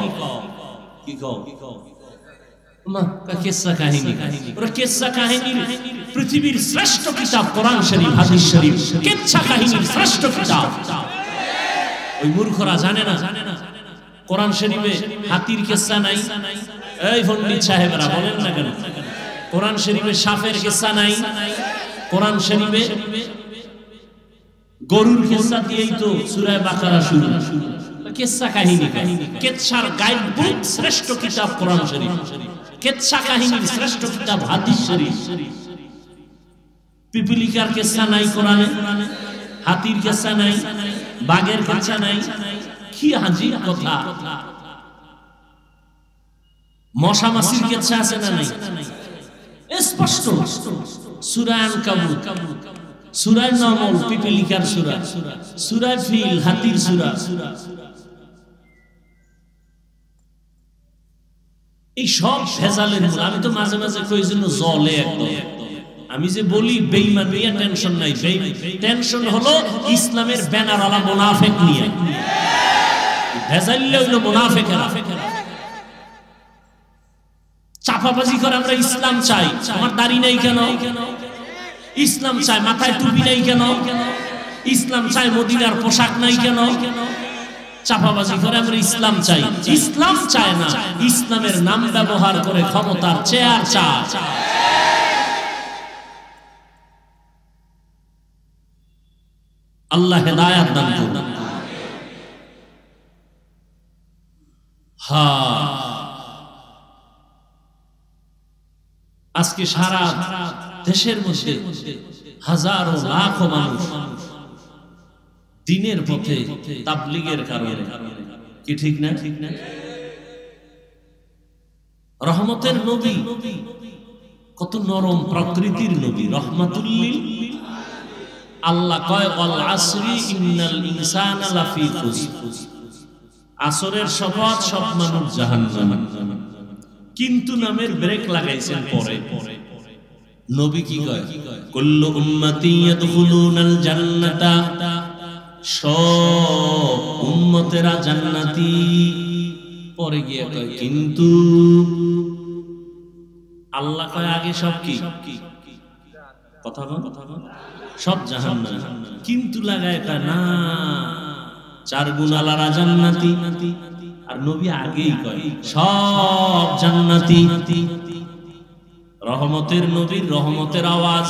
কি কও? মা কিসসা কাহিনী। ওরা কিসসা কাহিনীর পৃথিবীর শ্রেষ্ঠ কিতাব কোরআন শরীফ, হাদিস শরীফ, কিসসা কাহিনীর শ্রেষ্ঠ কিতাব। ওই মূর্খরা জানে না কোরআন শরীফে হাতির কিসসা নাই। এই পণ্ডিত সাহেবরা বলেন না কেন? কোরআন শরীফে সাপের কিসসা নাই, কোরআন শরীফে গরুর কিসসা দিয়েই তো সূরা বাকারা শুরু। কিসসা কাহিনী, কিসসার গাইডবুক শ্রেষ্ঠ কিতাব কোরআন শরীফ, কিসসা কাহিনীর শ্রেষ্ঠ কিতাব হাদিস শরীফ। পিপিলিকার কিসসা নাই কোরআনে, হাতির কিসসা নাই, বাঘের কিসসা নাই। কি আজীব কথা। মশা মাছির কিসসা আছে না নাই? স্পষ্ট। সূরা আনকাবুত, সূরা নামল পিপিলিকার সূরা, সূরা ফিল হাতির সূরা। এই সব ভেজালের মূল। আমি তো মাঝে মাঝে কই জন্য জলে একদম। আমি যে বলি বেঈমান নিয়ে টেনশন নাই, টেনশন হলো ইসলামের ব্যানারওয়ালা মুনাফিক নিয়ে। ভেজাইলে হইলো মুনাফিকেরা। চাপাবাজি করে আমরা ইসলাম চাই, আমার দাড়ি নাই কেন? ইসলাম চাই, মাথায় টুপি নাই কেন? ইসলাম চাই, মদিনার পোশাক নাই কেন? চাপাবাজি করে আমরা ইসলাম চাই। ইসলাম চায় না, ইসলামের নাম ব্যবহার করে ক্ষমতার চেয়ার চায়। আল্লাহ হেদায়েত দান করুন। আজকে সারা দেশের মধ্যে হাজারো লাখো মানুষ দিনের পথে তাবলীগের কারণে, কি ঠিক না? রহমতের নবী, কত নরম প্রকৃতির নবী, রহমাতুল লিল। আল্লাহ কয় ওয়াল আসরি ইন্নাল ইনসানা লাফি খুসর, আসরের শপথ, সব মানুষ জাহান্নামে। কিন্তু নামের ব্রেক লাগাইছেন পরে। নবী কি কয়? কুল্লু উম্মতি ইয়াদখুলুনাল জান্নাতা, সব উম্মতেরা জান্নাতি। পরে গিয়ে কয় কিন্তু আল্লাহ কয় আগে সব কি? কথা বল, সব জাহান্নামী। কিন্তু লাগায় কয় না, 4 গুণ আলারা জান্নাতি। আর নবী আগেই কয় সব জান্নাতি। রহমতের নবীর রহমতের আওয়াজ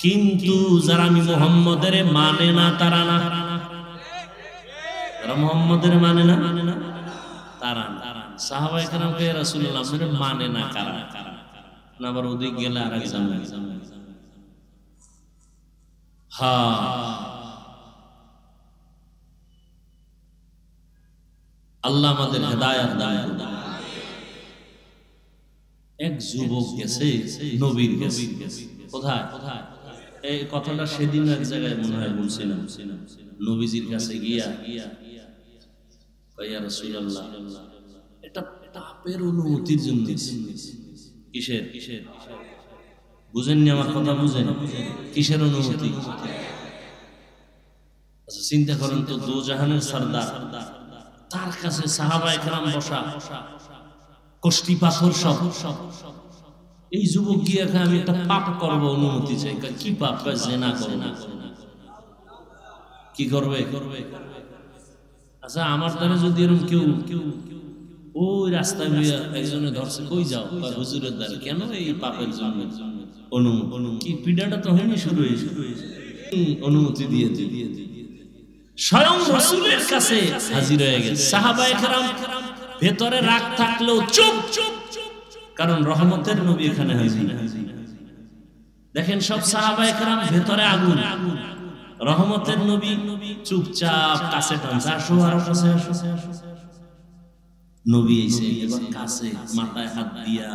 কিন্তু যারা আমি মুহাম্মদের মানে না তারা না, যারা মুহাম্মদের মানে না তারা না। সাহাবায়ে কেরামকে রাসূলুল্লাহ আপনাদের মানে না কারা? না আবার ওদিক গেলে আরেক জানবে। হ্যাঁ, আল্লাহ আমাদের হেদায়েত দান করুন। এক যুবক গেছে নবীর কাছে, কোথায়? এই কথাটা সেদিন এক জায়গায় মনে হয় বলছিলাম। নবীজির কাছে গিয়া ইয়া রাসূলুল্লাহ, এটা পাপের অনুমতির জন্য। কিসের? বুঝেননি আমার কথা? বুঝেন কিসের অনুমতি? আচ্ছা চিন্তা করেন তো, দো জাহানের সরদার, তার কাছে সাহাবায়ে কেরাম বসা, কষ্টি পাথর সব। এই যুবক গিয়ে আমি একটা পাপ করব, অনুমতি চাই। কি পাপ? জিনা করব। কি করবে? আচ্ছা আমার দ্বারা যদি এরকম কেউ ওই রাস্তায় একজনে ধরছে, কই যাও? হুজুরের দ্বারা। কেন? এই পাপের জন্য অনুমতি। কি পিডাটা তো হয়নি, শুরু হয়েছে। অনুমতি দিয়ে স্বয়ং রাসূলের কাছে হাজির হয়ে গেছে। সাহাবায়ে কেরাম ভেতরে রাগ থাকলেও চুপ, কারণ রহমতের নবী এখানে হাজির। দেখেন সব সাহাবায়ে কেরাম ভেতরে আগুন, রহমতের নবী চুপচাপ কাছে টানছে, আসো আর কাছে আসো। নবী এসে এবার কাছে, মাথায় হাত দিয়া,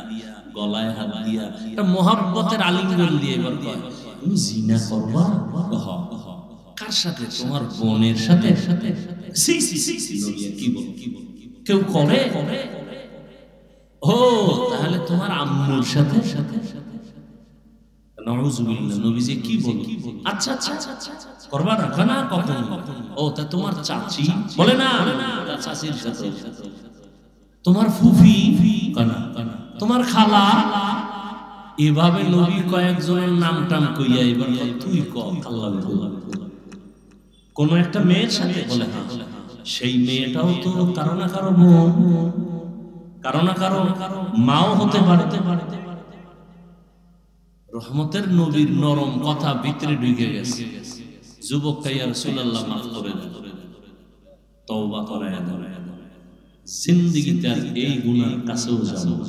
গলায় হাত দিয়া, একটা মহব্বতের আলিঙ্গন দিয়ে এবার কয়, তুমি জিনা করবা? কার সাথে? তোমার বোনের সাথে। কি বল? কেউ করে? ও তাহলে তোমার আম্মুর সাথে? নাউযুবিল্লাহ। নবীজি কি বল? আচ্ছা করবা না? না কখন? ও তা তোমার চাচি? বলে না, চাচির সাথে। তোমার ফুফি? তোমার খালা? এভাবে নবী কয়েকজনের নাম টাম কইয়া এবার তুই ক। আল্লাহ কোন একটা মেয়ের সাথে? বলে হ্যাঁ। সেই মেয়েটাও তো কারো না কারো বোন, কারো না কারো মাও হতে পারে। রহমতের নবীর নরম কথা ভিতরে ঢুকে গেছে। যুবক ইয়া রাসূলুল্লাহ মাফ করে দেন, তওবা করায়া দেন, জিন্দেগিতে আর এই গুনার কাছেও যাব না।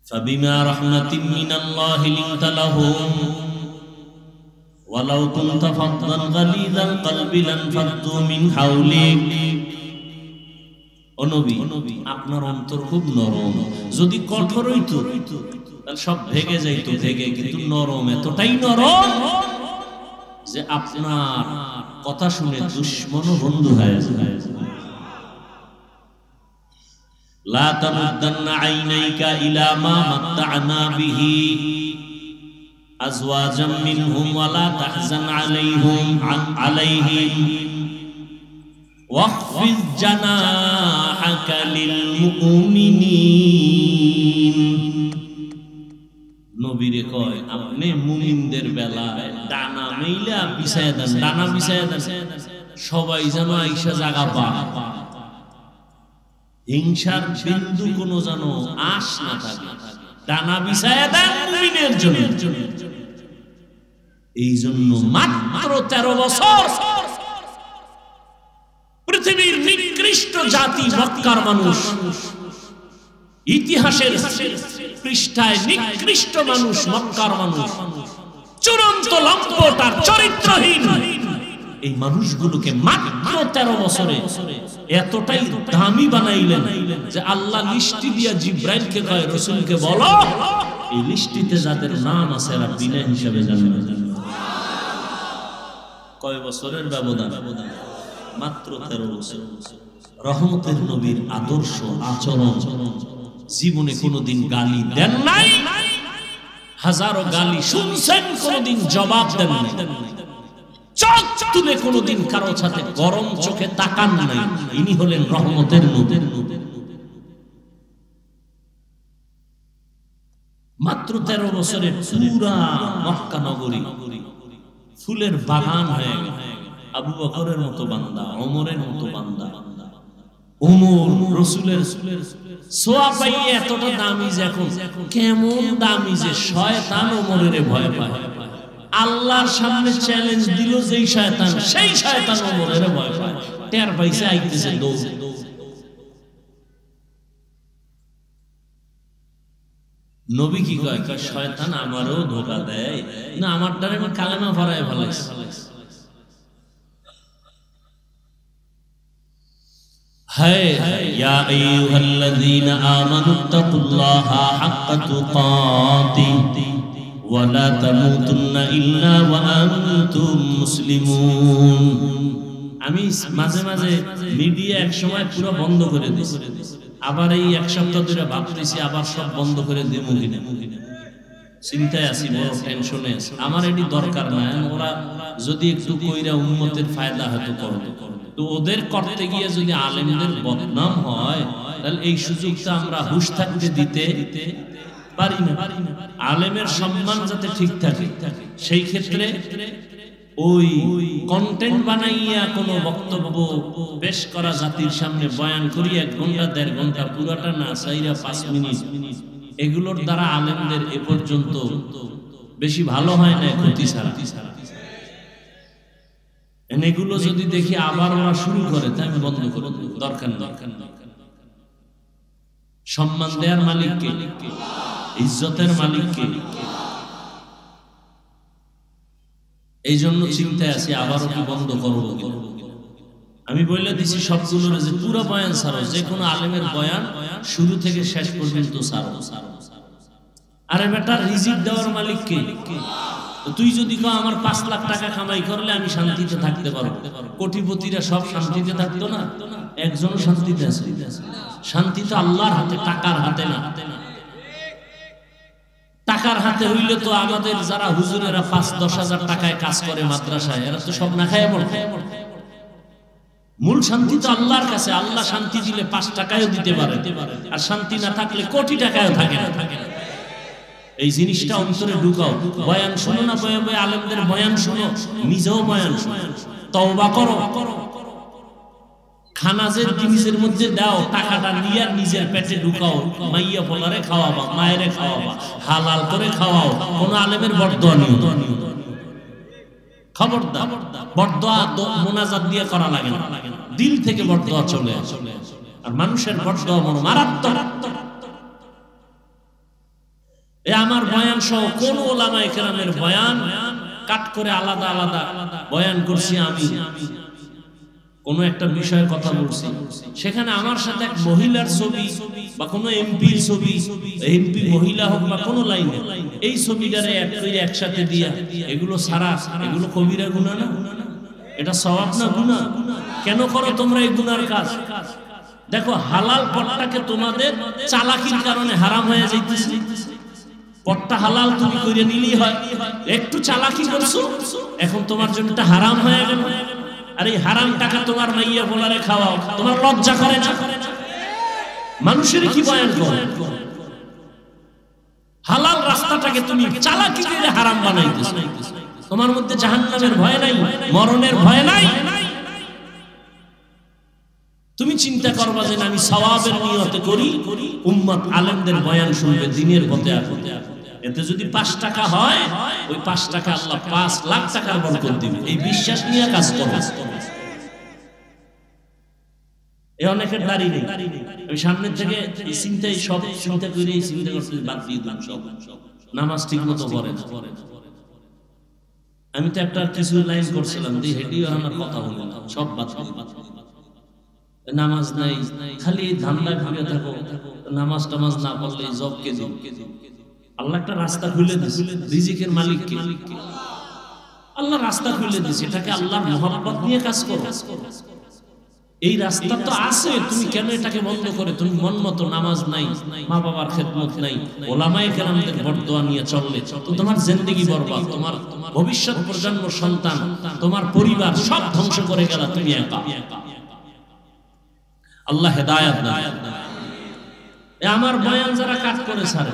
فبما رحمة من الله لنت لهم ولو كنت فظا غليظ القلب لانفضوا من حولك। ও নবী, আপনার অন্তর খুব নরম। যদি কঠোর হইতো তাহলে সব ভেঙে যাইতো, কিন্তু নরম, এতটাই নরম যে আপনার কথা শুনে দুশমনও বন্ধু হয়ে যায়। লা তামুদ্দান্না আইনাইকা ইলা মা মাত্তা'না বিহি আজওয়াজাম মিনহুম ওয়া লা তাহজান আলাইহিম ওয়াখফিজ জানাহাকা লিল মুমিনিন। নবীরে কয় আপনি মুমিনদের বেলায় ডানা মেইলা বিছায়া দেন, ডানা বিছায়া দেন, সবাই যেন আইসা জায়গা পায়, হিংসার বিন্দু কোনো যেন আশ না থাকে। ডানা বিছায়া দেন মুমিনের জন্য। এই জন্য মাত্র 13 বছর পৃথিবীর নিকৃষ্ট জাতি মক্কার মানুষ, ইতিহাসের পৃষ্ঠায় নিকৃষ্ট মানুষ মক্কার মানুষ, চূড়ান্ত লম্পট আর চরিত্রহীন এই মানুষগুলোকে মাত্র 13 বছরে এতটাই দামি বানাইলেন যে আল্লাহ লিস্টি দিয়া জিব্রাইলকে কয়, রাসূলকে বলো এই লিস্টিতে যাদের নাম আছে এরা বিনা হিসাবে জান্নাতে যাবে। কয় বছরের ব্যবধান? মাত্র 13 বছর। রহমতের নবীর আদর্শ আচরণ, জীবনে কোনোদিন গালি দেন নাই, হাজারো গালি শুনছেন, কোনোদিন জবাব দেন নাই, চোখ তুলে কোনোদিন কারো সাথে গরম চোখে তাকান নাই। ইনি হলেন রহমতের নবী। মাত্র 13 বছরে পুরা মক্কা নগরী ফুলের বাগান হয়ে গেল। আবু বকরের মতো বান্দা, ওমরের মতো বান্দা, ওমর রাসূলের সোয়া পাইয়ে এতটা দামি যে এখন কেমন দামি যে শয়তান ওমরের ভয় পায়। আল্লাহর সামনে চ্যালেঞ্জ দিল যেই শয়তান, সেই শয়তান ওমরের ভয় পায়। টের পাইছে আইতেছে দৌড়। নবী কি কয়? শয়তান আমারও ধোঁকা দেয় না, আমার দ্বারা আমি কালেমা পড়ায় ফেলাইছি। হায় ইয়া আইয়ুহাল্লাযীনা আমানুত্তাকুল্লাহা হাক্কা তুকাতিহি ওয়া লা তামুতুন্না ইল্লা ওয়া আনতুম মুসলিমুন। আমি মাঝে মাঝে মিডিয়া এক সময় পুরো বন্ধ করে দিয়েছি, আবার এই এক সপ্তাহ ধরে ভাবতেছি আবার সব বন্ধ করে দেব কিনা, চিন্তায় আছি, বড় টেনশনে আছি। আমার এটি দরকার না, ওরা যদি একটু কইরা উম্মতের ফায়দা হয়তো করবে, তো ওদের করতে গিয়ে যদি আলেমদের বদনাম হয় তাহলে এই সুযোগটা আমরা হুঁশ থাকতে দিতে পারি না। আলেমের সম্মান যাতে ঠিক থাকে সেই ক্ষেত্রে ওই কন্টেন্ট বানাইয়া কোনো বক্তব্য পেশ করা জাতির সামনে বয়ান করি 1 ঘন্টা 1.5 ঘন্টা পুরোটা না চাইরা 5 মিনিট, এগুলোর দ্বারা আলেমদের এ পর্যন্ত বেশি ভালো হয় না, ক্ষতি ছাড়া। এগুলো যদি দেখি আবার ওরা শুরু করে তাই আমি বন্ধ করে দেব, দরকার দরকার। সম্মান দেওয়ার মালিক কে? ইজ্জতের মালিক কে? এই জন্য চিন্তায় আছি আবারও কি বন্ধ করবো। আমি বলে দিছি সবগুলোর যে পুরো বয়ান ছাড়ো, যে কোনো আলেমের বয়ান শুরু থেকে শেষ পর্যন্ত ছাড়ো। আরে বেটা, রিজিক দেওয়ার মালিক কে? তুই যদি কও আমার 5 লাখ টাকা কামাই করলে আমি শান্তিতে থাকতে পারবো, কোটিপতিরা সব শান্তিতে থাকতো না? একজন শান্তিতে আছে? শান্তি তো আল্লাহর হাতে, টাকার হাতে না। টাকার হাতে হইলে তো আমাদের যারা হুজুরেরা 5-10 হাজার টাকায় কাজ করে মাদ্রাসায়, এরা তো সব না খায় মরবে। মূল শান্তি তো আল্লাহর কাছে। আল্লাহ শান্তি দিলে 5 টাকায়ও দিতে পারে, আর শান্তি না থাকলে কোটি টাকায়ও থাকে না। এই জিনিসটা অন্তরে ঢুকাও। বয়ান শোনো না, বয়ে বয়ে আলেমদের বয়ান শোনো, নিজেও বয়ান শোনো, তওবা করো। খানা যে জিনিসের মধ্যে দাও, টাকাটা নিয়ে নিজের পেটে ঢুকাও, মাইয়া পোলারে খাওয়াবা, মায়েরে খাওয়াবা, হালাল করে খাওয়াও। কোন আলেমের বরদোয়া নিও, খবরদার। বরদোয়া মোনাজাত দিয়ে করা লাগে না, দিল থেকে বরদোয়া চলে আসে। আর মানুষের বরদোয়া মন মারাত্মক। এ আমার বয়ান সহ কোন ওলামায়ে কেরামের বয়ান কাট করে আলাদা আলাদা বয়ান করছি আমি। কোনো একটা বিষয়ের কথা বলছি, সেখানে আমার সাথে এক মহিলার ছবি বা কোনো এমপির ছবি, এমপি মহিলা হোক বা কোনো লাইনে, এই ছবিটারে একসাথে দিয়া এগুলো সারা, এগুলো কবিরা গুনাহ না? এটা সওয়াব না গুনাহ? কেন করো তোমরা এই গুনার কাজ? দেখো, হালাল পথটাকে তোমাদের চালাকির কারণে হারাম হয়ে যাইতেছে। পথটা হালাল তুমি করে নিলেই হয়, একটু চালাকি করছো, এখন তোমার জন্য এটা হারাম হয়ে গেল। আর এই হারাম টাকা তোমার মাইয়া পোলারে খাওয়াও, তোমার লজ্জা করে না? মানুষের কি বয়ান করো? হালাল রাস্তাটাকে তুমি চালাকি করে হারাম বানাইতেছো। তোমার মধ্যে জাহান্নামের ভয় নাই, মরণের ভয় নাই। তুমি চিন্তা করবা যে আমি সওয়াবের নিয়তে করি, উম্মত আলেমদের বয়ান শুনবে, দিনের পথে আসবে। এতে যদি 5 টাকা হয়, ওই 5 টাকা আল্লাহ 5 লাখ টাকার বরকত দিবে। এই বিশ্বাস নিয়ে কাজ করো। এই অনেকের দাড়ি নেই, আমি সামনে থেকে এই চিন্তাই সব চিন্তা করে এই চিন্তা করতে বাদ দিয়ে দিলাম, সব নামাজ ঠিক মতো পড়ে না। আমি তো একটা কিছু লাইন করছিলাম, দিয়ে হেঁটেও আমার কথা হলো না, সব বাদ দিয়ে নামাজ নাই, খালি ধান্দায় ভাবে থাকো। নামাজ টামাজ না পড়লে জব কে দিন। আল্লাহ একটা রাস্তা খুলে দিয়েছে, রিজিকের মালিক কে? আল্লাহ রাস্তা খুলে দিয়েছে, এটাকে আল্লাহর মহব্বত নিয়ে কাজ করো। এই রাস্তা তো আছে, তুমি কেন এটাকে বন্ধ করে তুমি মন মতো নামাজ নাই, মা বাবার খেদমত নাই, ওলামায়ে কেরামদের বরদোয়া নিয়ে চললে তো তোমার জিন্দেগি বরবাদ। তোমার ভবিষ্যৎ প্রজন্ম, সন্তান, তোমার পরিবার সব ধ্বংস করে গেল, তুমি একা। আল্লাহ হেদায়েত দান। আমার বয়ান যারা কাট করে ছাড়ে,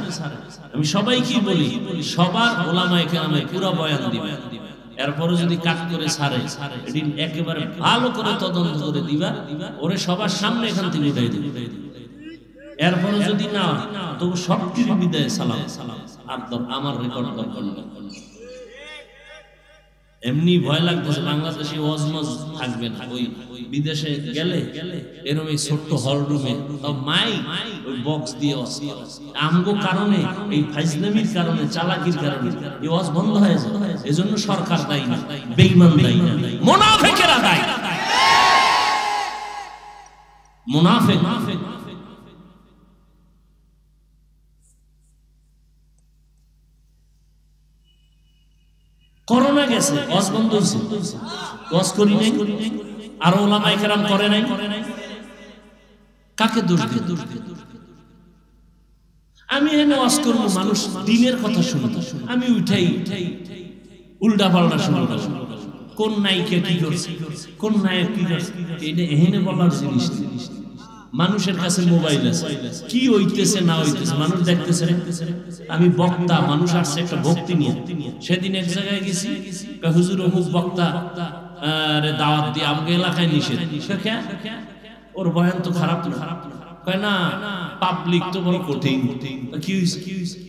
আমি সবাইকে বলি, সবার ওলামায়ে কেরামে পুরো বয়ান দিবে। এরপরে যদি কাট করে ছাড়ে এদিন একেবারে ভালো করে তদন্ত করে দিবা, ওরে সবার সামনে এখান থেকে উঠাই দিবে। এরপরে যদি না তো সব কিছু বিদায় সালাম আর আমার রেকর্ড দরকার। এমনি ভয় লাগতেছে বাংলাদেশে ওয়াজমজ থাকবে না, ওই বিদেশে গেলে এরকম এই ছোট্ট হল রুমে মাই ওই বক্স দিয়ে আমগো কারণে এই ফাইজলামির কারণে চালাকির কারণে এই ওয়াজ বন্ধ হয়ে যায়। এজন্য সরকার দায়ী না, বেঈমান দায়ী না, মুনাফিকেরা দায়ী। মুনাফিক করোনা গেছে ওয়াজ বন্ধ হয়েছে, ওয়াজ করি নাই, আর ওলামায়ে কেরাম করে নাই, কাকে দোষ দিই? আমি এনে ওয়াজ করব, মানুষ দিনের কথা শুনতে, আমি উঠাই উল্টা পাল্টা শুনবো, কোন নায়িকা কি করছে, কোন নায়ক কি করছে, এটা এখানে বলার জিনিস। মানুষের কাছে মোবাইল আছে, কি হইতেছে না হইতেছে মানুষ দেখতেছে। আমি বক্তা, মানুষ আসছে একটা ভক্তি নিয়ে। সেদিন এক জায়গায় গেছি, হুজুর অমুক বক্তা দাওয়াত দিয়ে আমাকে এলাকায় নিষেধ, ওর বয়ান তো খারাপ কয় না, পাবলিক তো বড় কঠিন। কি হইছে?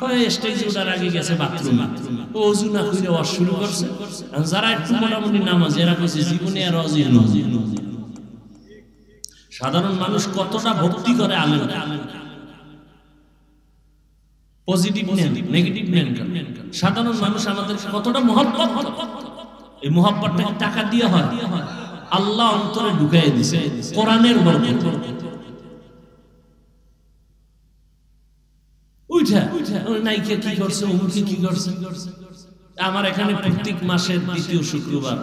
কয় স্টেজে ওঠার আগে গেছে বাথরুমে, ও ওযু না করে ওয়াজ শুরু করছে। যারা একটু মোটামুটি নামাজ এরা কইছে জীবনে আর ওয়াজ না। সাধারণ মানুষ কতটা ভক্তি করে আলেম, পজিটিভ নেন নেগেটিভ নেন, সাধারণ মানুষ আমাদের কতটা মহব্বত, এই মহব্বতটা টাকা দিয়ে হয়, আল্লাহ অন্তরে ঢুকাই দিয়েছে কোরআনের বরকত। উঠা নাইকে কি করছে, অমুকে কি করছে। আমার এখানে প্রত্যেক মাসের দ্বিতীয় শুক্রবার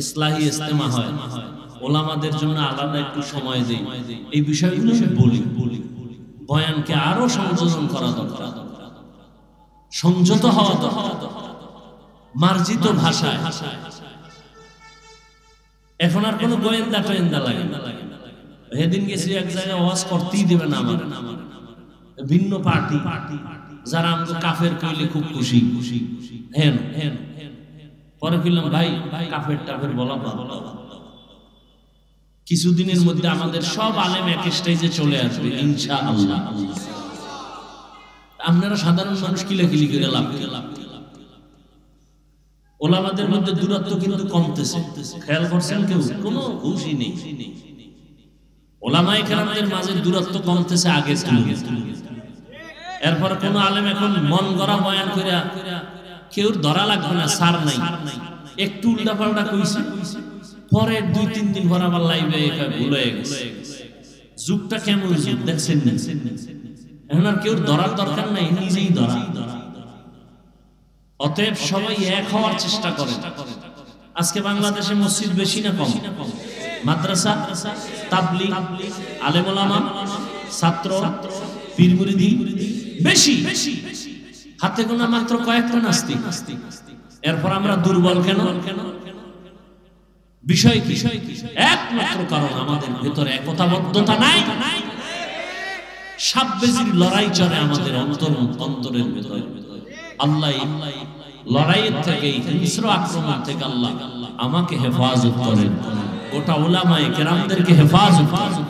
ইসলাহি ইজতেমা হয়, ওলামাদের জন্য আলাদা একটু সময় দেই। এই বিষয়গুলো বলি, বয়ানকে আরো সংযোজন করা দরকার, সংযত হওয়া দরকার, মার্জিত ভাষায়। এখন আর কোনো গোয়েন্দা টোয়েন্দা লাগে না। সেদিন গেছি এক জায়গায় ওয়াজ করতেই দেবে না আমার ভিন্ন পার্টি, যারা আমাকে কাফের কইলে খুব খুশি, হেন হেন। পরে কইলাম ভাই কাফের টাফের বলা ভালো, কিছুদিনের মধ্যে আমাদের সব আলেম এক স্টেজে চলে আসবে ইনশাআল্লাহ। আপনারা সাধারণ মানুষ কিলাকিলি করে লাভ, ওলামাদের মধ্যে দূরত্ব কিন্তু কমতেছে, খেয়াল করছেন কেউ? কোনো খুশি নেই, ওলামায়ে কেরামদের মাঝে দূরত্ব কমতেছে আগে থেকে। এরপর কোন আলেম এখন মন গড়া বয়ান কইরা কেউ ধরা লাগবে না, সার নাই, একটু উল্টা পাল্টা কইছে, পরে 2-3 দিন পর আবার লাইভে ভুল হয়ে গেছে। যুগটা কেমন যুগ দেখছেন না? এখন আর কেউ ধরার দরকার নাই, নিজেই ধরা। অতএব সবাই এক হওয়ার চেষ্টা করেন। আজকে বাংলাদেশে মসজিদ বেশি না কম? মাদ্রাসা, তাবলীগ, আলেম ওলামা, ছাত্র, পীর মুরিদি বেশি, হাতে গোনা মাত্র কয়েকটা নাস্তিক। এরপর আমরা দুর্বল কেন? বিষয় কি? একমাত্র কারণ আমাদের ভেতরে একতাবদ্ধতা নাই। সাববেজির লড়াই চলে আমাদের অন্তরের ভেতরে। আল্লাহ লড়াইয়ের থেকে, হিংস্র আক্রমণ থেকে আল্লাহ আমাকে হেফাজত করেন, গোটা উলামায়ে কেরামদেরকে হেফাজত করেন।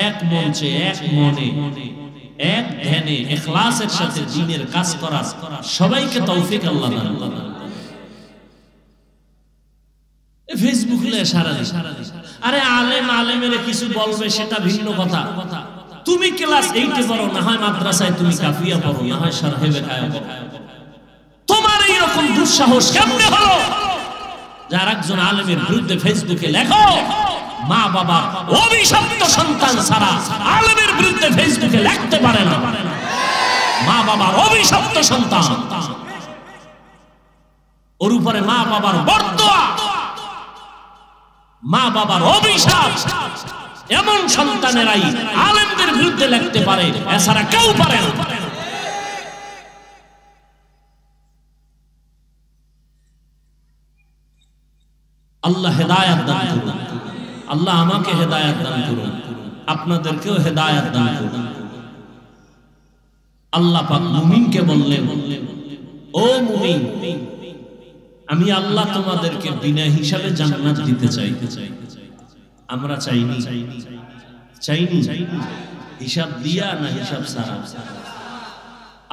এক মঞ্চে, এক মনে, এক ধ্যানে, ইখলাসের সাথে দ্বীনের কাজ করার সবাইকে তৌফিক আল্লাহ দান করেন। ফেসবুক লে সারা দিন, আরে আলেম আলেমের কিছু বলবে সেটা ভিন্ন কথা। তুমি ক্লাস 8 পড়ো, না হয় মাদ্রাসায় তুমি কাফিয়া পড়ো, না হয় শারহে বেকায়া পড়ো। তোমার এই রকম দুঃসাহস কেমনে হলো যার একজন আলেমের বিরুদ্ধে ফেসবুকে লেখো? মা বাবা অভিশপ্ত সন্তান ছাড়া আলেমের বিরুদ্ধে ফেসবুকে লিখতে পারে না। মা বাবার অভিশপ্ত সন্তান, ওর উপরে মা বাবার বরদোয়া, মা বাবার অভিশাপ। এমন সন্তানেরাই আলেমদের বিরুদ্ধে লিখতে পারে, এছাড়া কেউ পারে না। আল্লাহ হেদায়েত দান করুন, আল্লাহ আমাকে হেদায়েত দান করুন, আপনাদেরকেও হেদায়েত দান করুন। আল্লাহ পাক মুমিনকে বললেন, ও মুমিন, আমি আল্লাহ তোমাদেরকে বিনা হিসাবে জান্নাত দিতে চাই। আমরা চাইনি, চাইনি হিসাব দিয়া না হিসাব ছাড়া।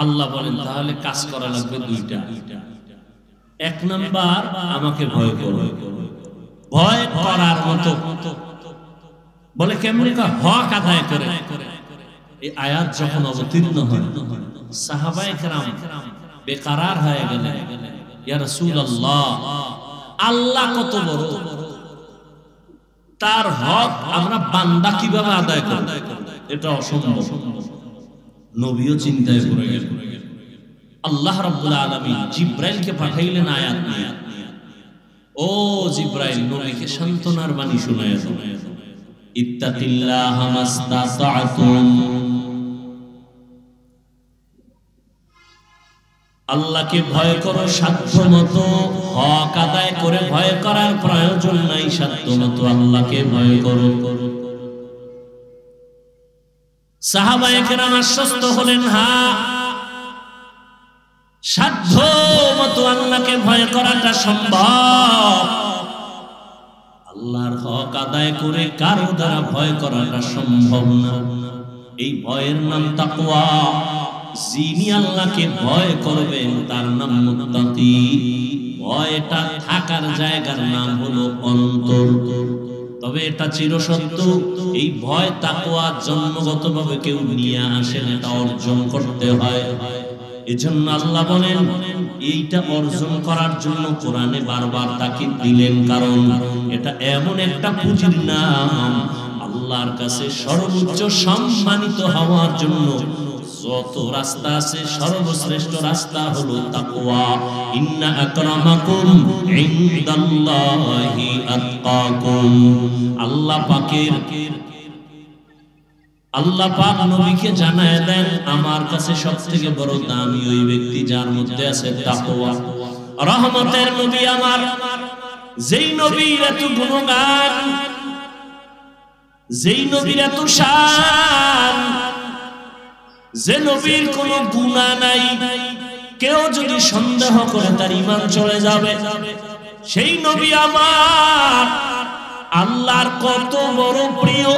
আল্লাহ বলেন তাহলে কাজ করা লাগবে দুইটা। এক নাম্বার, আমাকে ভয় করো। ভয় করার মতো বলে কেমনে হক আদায় করে। এই আয়াত যখন অবতীর্ণ হয় সাহাবায়ে কেরাম বেকারার হয়ে গেলেন, ইয়া রাসূলুল্লাহ আল্লাহ কত বড়, তার হক আমরা বান্দা কিভাবে আদায় করব? এটা অসম্ভব। নবীও চিন্তায় পড়ে গেলেন। আল্লাহ রাব্বুল আলামিন জিবরাইলকে পাঠাইলেন আয়াত নিয়ে। ও জিবরাইল, নবীকে সান্ত্বনার বাণী শোনায় দাও। ইত্তাকিল্লাহা মাসতাতা'তুম, আল্লাহকে ভয় করো সাধ্যমতো। হক আদায় করে ভয় করার প্রয়োজন নাই, সাধ্যমতো আল্লাহকে ভয় করো। সাহাবায়ে কেরাম আশ্বস্ত হলেন, হ্যাঁ সাধ্যমতো আল্লাহকে ভয় করাটা সম্ভব। আল্লাহর হক আদায় করে কারো দ্বারা ভয় করাটা সম্ভব না। এই ভয়ের নাম তাকওয়া। যিনি আল্লাহকে ভয় করবেন তার নাম মুত্তাকি। ভয়টা থাকার জায়গার নাম হলো অন্তর। তবে এটা চিরসত্য, এই ভয় তাকওয়া জন্মগতভাবে কেউ নিয়ে আসেন, এটা অর্জন করতে হয়। এজন্য আল্লাহ বলেন এইটা অর্জন করার জন্য কোরআনে বারবার তাকিদ দিলেন, কারণ এটা এমন একটা পুঁজির নাম আল্লাহর কাছে সর্বোচ্চ সম্মানিত হওয়ার জন্য যত রাস্তা আছে সর্বশ্রেষ্ঠ রাস্তা হলো তাকওয়া। ইন্না আকরামাকুম ইনদাল্লাহি আতকাকুম। আল্লাহ পাক নবীকে জানায় দেন, আমার কাছে সবথেকে বড় দামি ওই ব্যক্তি যার মধ্যে আছে তাকওয়া। রহমতের নবী আমার, যেই নবীর এত গুণগান, যেই নবীর এত শান, যে নবীর কোনো গুনাহ নাই, কেউ যদি সন্দেহ করে তার ঈমান চলে যাবে। সেই নবী আমার আল্লাহর কত বড় প্রিয়,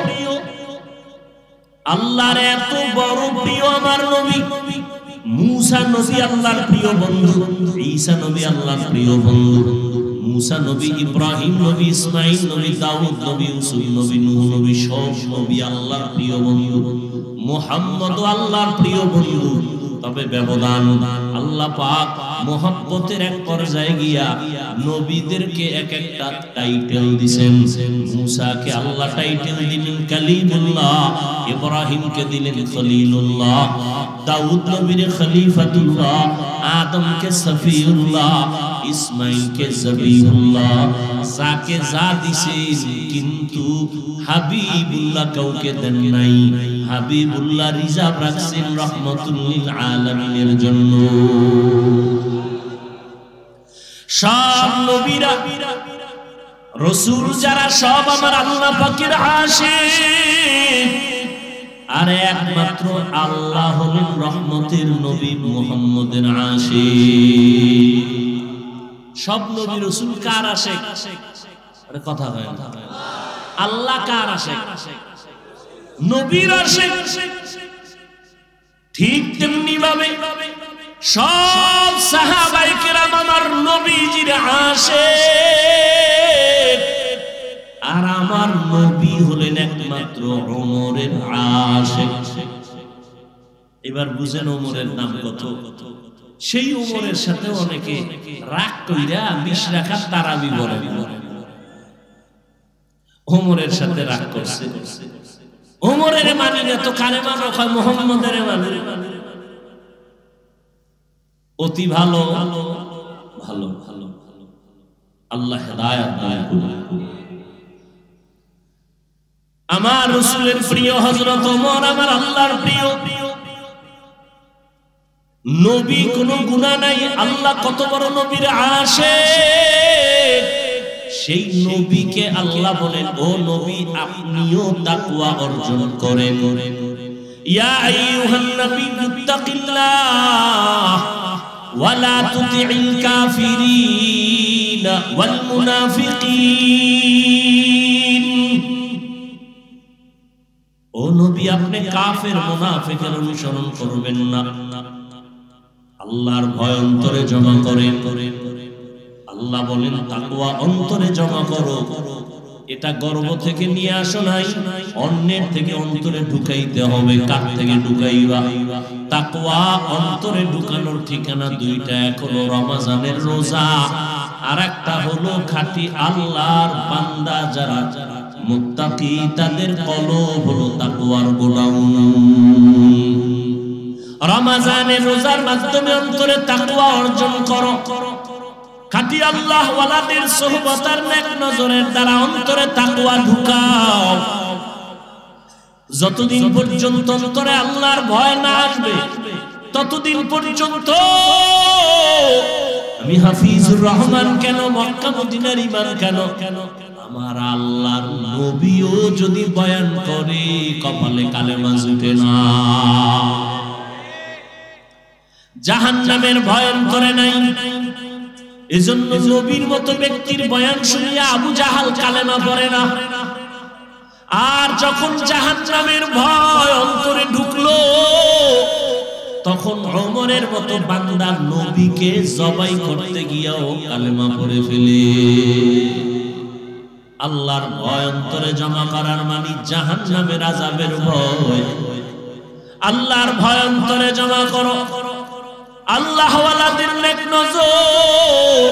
আল্লাহর এত বড় প্রিয় আমার নবী। মূসা নবী আল্লাহর প্রিয় বন্ধু, ঈসা নবী আল্লাহর প্রিয় বন্ধু, মূসা নবী, ইব্রাহিম নবী, ইসমাঈল নবী, দাউদ নবী, ইউসুফ নবী, নূহ নবী, সব নবী আল্লাহর প্রিয় বন্ধু। মুহাম্মদ আল্লাহর প্রিয় বন্ধু। তবে ব্যবধান, আল্লাহ পাক মুহাব্বতের এক পর্যায়ে গিয়া নবীদেরকে এক একটা টাইটেল দিবেন। মূসাকে আল্লাহ টাইটেল দিলেন কালিমুল্লাহ, ইব্রাহিমকে দিলেন খলিলুল্লাহ, দাউদ নবীর খলিফাতুল্লাহ, আদমকে সফিউল্লাহ, ইসমাঈলকে জবিহুল্লাহ। যাকে যা দিছেন, কিন্তু হাবিবুল্লাহ কাউকে দেন নাই। হাবিবুল্লাহ রিজার্ভ রাখছেন রহমাতুল লিল আলামিনের জন্য। সব নবীরা রাসূল যারা সব আমার আল্লাহ পাকের আশিক, আর একমাত্র আল্লাহ হলেন রহমতের নবী মুহাম্মদের আশিক। সব নবী রাসূল কার আশিক? আরে কথা হয় না। আল্লাহ কার আশিক? নবীর আশিক। ঠিক তেমনি ভাবে সব সাহাবায়ে কেরাম আমার নবীজির আশিক, আর আমার নবী হলেন একমাত্র ওমরের আশিক। এবার বুঝেন ওমরের নাম কত। সেই ওমরের সাথে অনেকে রাগ কইরা 20 রাকাত তারাবি পড়ে। ওমরের সাথে রাগ করছে। ওমরের মানে না তো কারে মানো, কয় মুহাম্মদের মানে। অতি ভালো ভালো ভালো ভালো, আল্লাহ হেদায়েত দান করুন। আমার রাসূলের প্রিয় হযরত ওমর আমার আল্লাহর প্রিয় নবী, কোনো গুনাহ নাই। আল্লাহ কত বড় নবীর আশিক। সেই নবীকে আল্লাহ বলেন, ও নবী আপনিও তাকওয়া অর্জন করেন। ইয়া আইয়ুহান নাবিয়্যু তাকিল্লাহ ওয়ালা তুতি'ল কাফিরিনা ওয়াল মুনাফিকিন। ও নবী, আপনি কাফের মুনাফিকের অনুসরণ করবেন না। আল্লাহর ভয় অন্তরে জমা করেন। আল্লাহ বলেন তাকওয়া অন্তরে জমা করো। এটা গর্ব থেকে নিয়ে আসো নাই, অন্যের থেকে অন্তরে ঢুকাইতে হবে। কার থেকে ঢুকাইবা? তাকওয়া অন্তরে ঢুকানোর ঠিকানা দুইটা, এক হলো রমজানের রোজা, আর একটা হলো খাঁটি আল্লাহর বান্দা যারা মুত্তাকি, তাদের কলব হলো তাকওয়ার গোডাউন। রমজানের রোজার মাধ্যমে অন্তরে তাকওয়া অর্জন করো। খাঁটি আল্লাহ ওয়ালাদের সোহবত আর নেক নজরের দ্বারা অন্তরে তাকওয়া ঢুকাও। যতদিন পর্যন্ত অন্তরে আল্লাহর ভয় না আসবে, ততদিন পর্যন্ত আমি হাফিজুর রহমান কেন, মক্কা মদিনার ইমাম কেন, আমার আল্লাহর নবীও যদি বয়ান করে কপালে কালেমা জুটে না। জাহান্নামের ভয় অন্তরে নাই, এজন্য নবীর মতো ব্যক্তির বয়ান শুনিয়া আবু জাহাল কালেমা পড়ে না। আর যখন জাহান্নামের ভয় অন্তরে ঢুকলো, তখন ওমরের মতো বান্দা নবীকে জবাই করতে গিয়াও কালেমা পড়ে ফেলে। আল্লাহর ভয় অন্তরে জমা করার মানে জাহান্নামের আযাবের ভয়। আল্লাহর ভয় অন্তরে জমা করো। আল্লাহ ওয়ালাদের নেক নজর।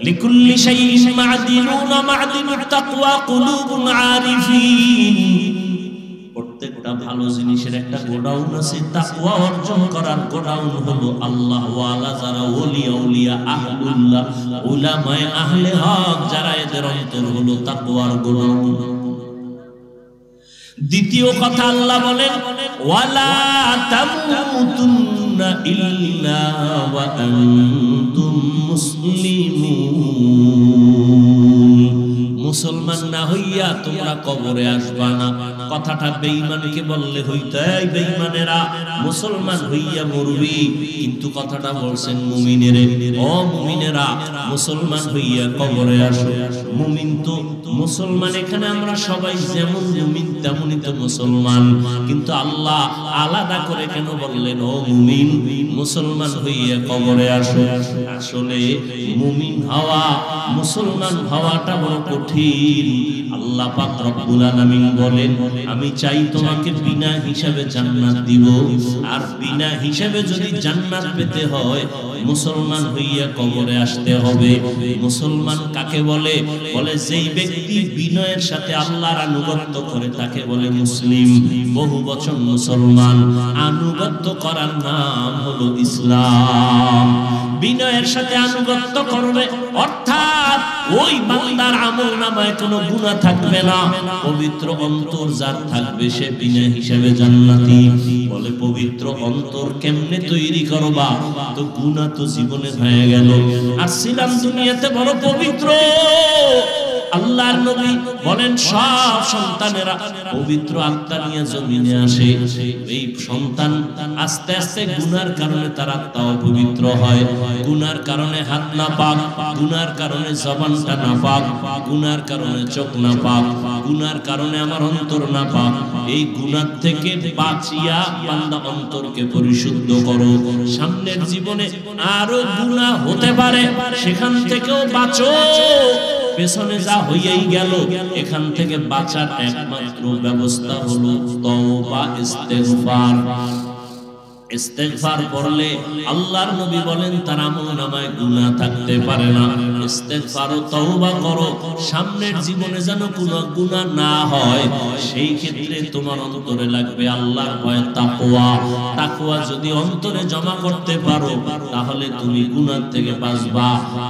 লিকুল্লি শাইইন মা'দিনুন মা'দিনুত তাকওয়া কুলুবুন আরিফিন। প্রত্যেকটা ভালো জিনিসের একটা গোডাউন আছে, তাকওয়া অর্জন করার গোডাউন হলো আল্লাহ ওয়ালা যারা ওলি আউলিয়া আহলুল্লাহ উলামায়ে আহলে হক যারা, এদের অন্তর হলো তাকওয়ার গোডাউন। দ্বিতীয় কথা আল্লাহ বলেন ওয়ালা তামুতুন্না ইল্লা ওয়া আনতুম মুসলিমুন। মুসলমান না হইয়া তোমরা কবরে আসবা না। কথাটা বেঈমানকে বললে হইতো, এই বেঈমানেরা মুসলমান হইয়া মরবি, কিন্তু কথাটা বলছেন মুমিনেরে, ও মুমিনেরা মুসলমান হইয়া কবরে আসো। মুমিন তো মুসলমান, এখানে আমরা সবাই যেমন মুমিন তেমনই তো মুসলমান, কিন্তু আল্লাহ আলাদা করে কেন বললেন ও মুমিন মুসলমান হইয়া কবরে আসো? আসলে মুমিন হওয়া, মুসলমান হওয়াটা বড় কঠিন। আল্লাহ পাক রব্বুল আলামিন বলেন আমি চাই তোমাকে বিনা হিসাবে জান্নাত দিব, আর বিনা হিসাবে যদি জান্নাত পেতে হয় মুসলমান হইয়া কবরে আসতে হবে। মুসলমান কাকে বলে? বলে যেই ব্যক্তি বিনয়ের সাথে আল্লাহর আনুগত্য করে তাকে বলে মুসলিম। বহু বচন মুসলমান, আনুগত্য করার নাম হলো ইসলাম। বিনয়ের সাথে আনুগত্য করবে অর্থাৎ ওই বান্দার আমলনামায় কোনো গুনাহ থাকবে না। পবিত্র অন্তর যার থাকবে সে বিনা হিসাবে জান্নাতি। বলে পবিত্র অন্তর কেমনে তৈরি করবা? তো গুনাহ তো জীবনে হয়ে গেল, আর ছিলাম দুনিয়াতে বড় পবিত্র। আল্লাহর নবী বলেন সব সন্তানেরা পবিত্র আত্মা নিয়ে জমিনে আসে। এই সন্তান আস্তে আস্তে গুনার কারণে তার আত্মা অপবিত্র হয়। গুনার কারণে হাত না পাক, গুনার কারণে জবানটা না পাক, গুনার কারণে চোখ না পাক, গুনার কারণে আমার অন্তর না পাক। এই গুনার থেকে বাঁচিয়া বান্দা অন্তরকে পরিশুদ্ধ করো। সামনের জীবনে আরো গুনাহ হতে পারে, সেখান থেকেও বাঁচো। পেছনে যা হইয়াই গেল, এখান থেকে বাঁচার একমাত্র ব্যবস্থা হলো তওবা, ইস্তেগফার। ইস্তেগফার পড়লে আল্লাহর নবী বলেন তার আমলনামায় গুনাহ থাকতে পারে না। ইস্তেগফার ও তওবা করো, সামনের জীবনে যেন কোনো গুনাহ না হয়। সেই ক্ষেত্রে তোমার অন্তরে লাগবে আল্লাহর ভয়, তাকওয়া। তাকওয়া যদি অন্তরে জমা করতে পারো তাহলে তুমি গুনাহ থেকে বাঁচবা।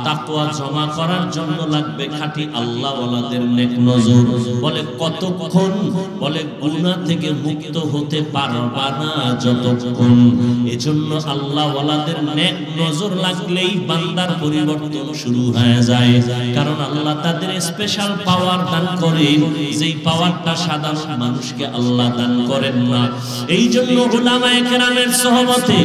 তাকওয়া জমা করার জন্য লাগবে খাঁটি আল্লাহওয়ালাদের নেক নজর। বলে কতক্ষণ? বলে গুনাহ থেকে মুক্ত হতে পারবা না যতক্ষণ। এজন্য আল্লাহওয়ালাদের নেক নজর লাগলেই বান্দার পরিবর্তন শুরু হয়। হয়ে যায়, কারণ আল্লাহ তাদের স্পেশাল পাওয়ার দান করেন, যেই পাওয়ারটা সাধারণ মানুষকে আল্লাহ দান করেন না। এই জন্য উলামায়ে কেরামের সোহবতে,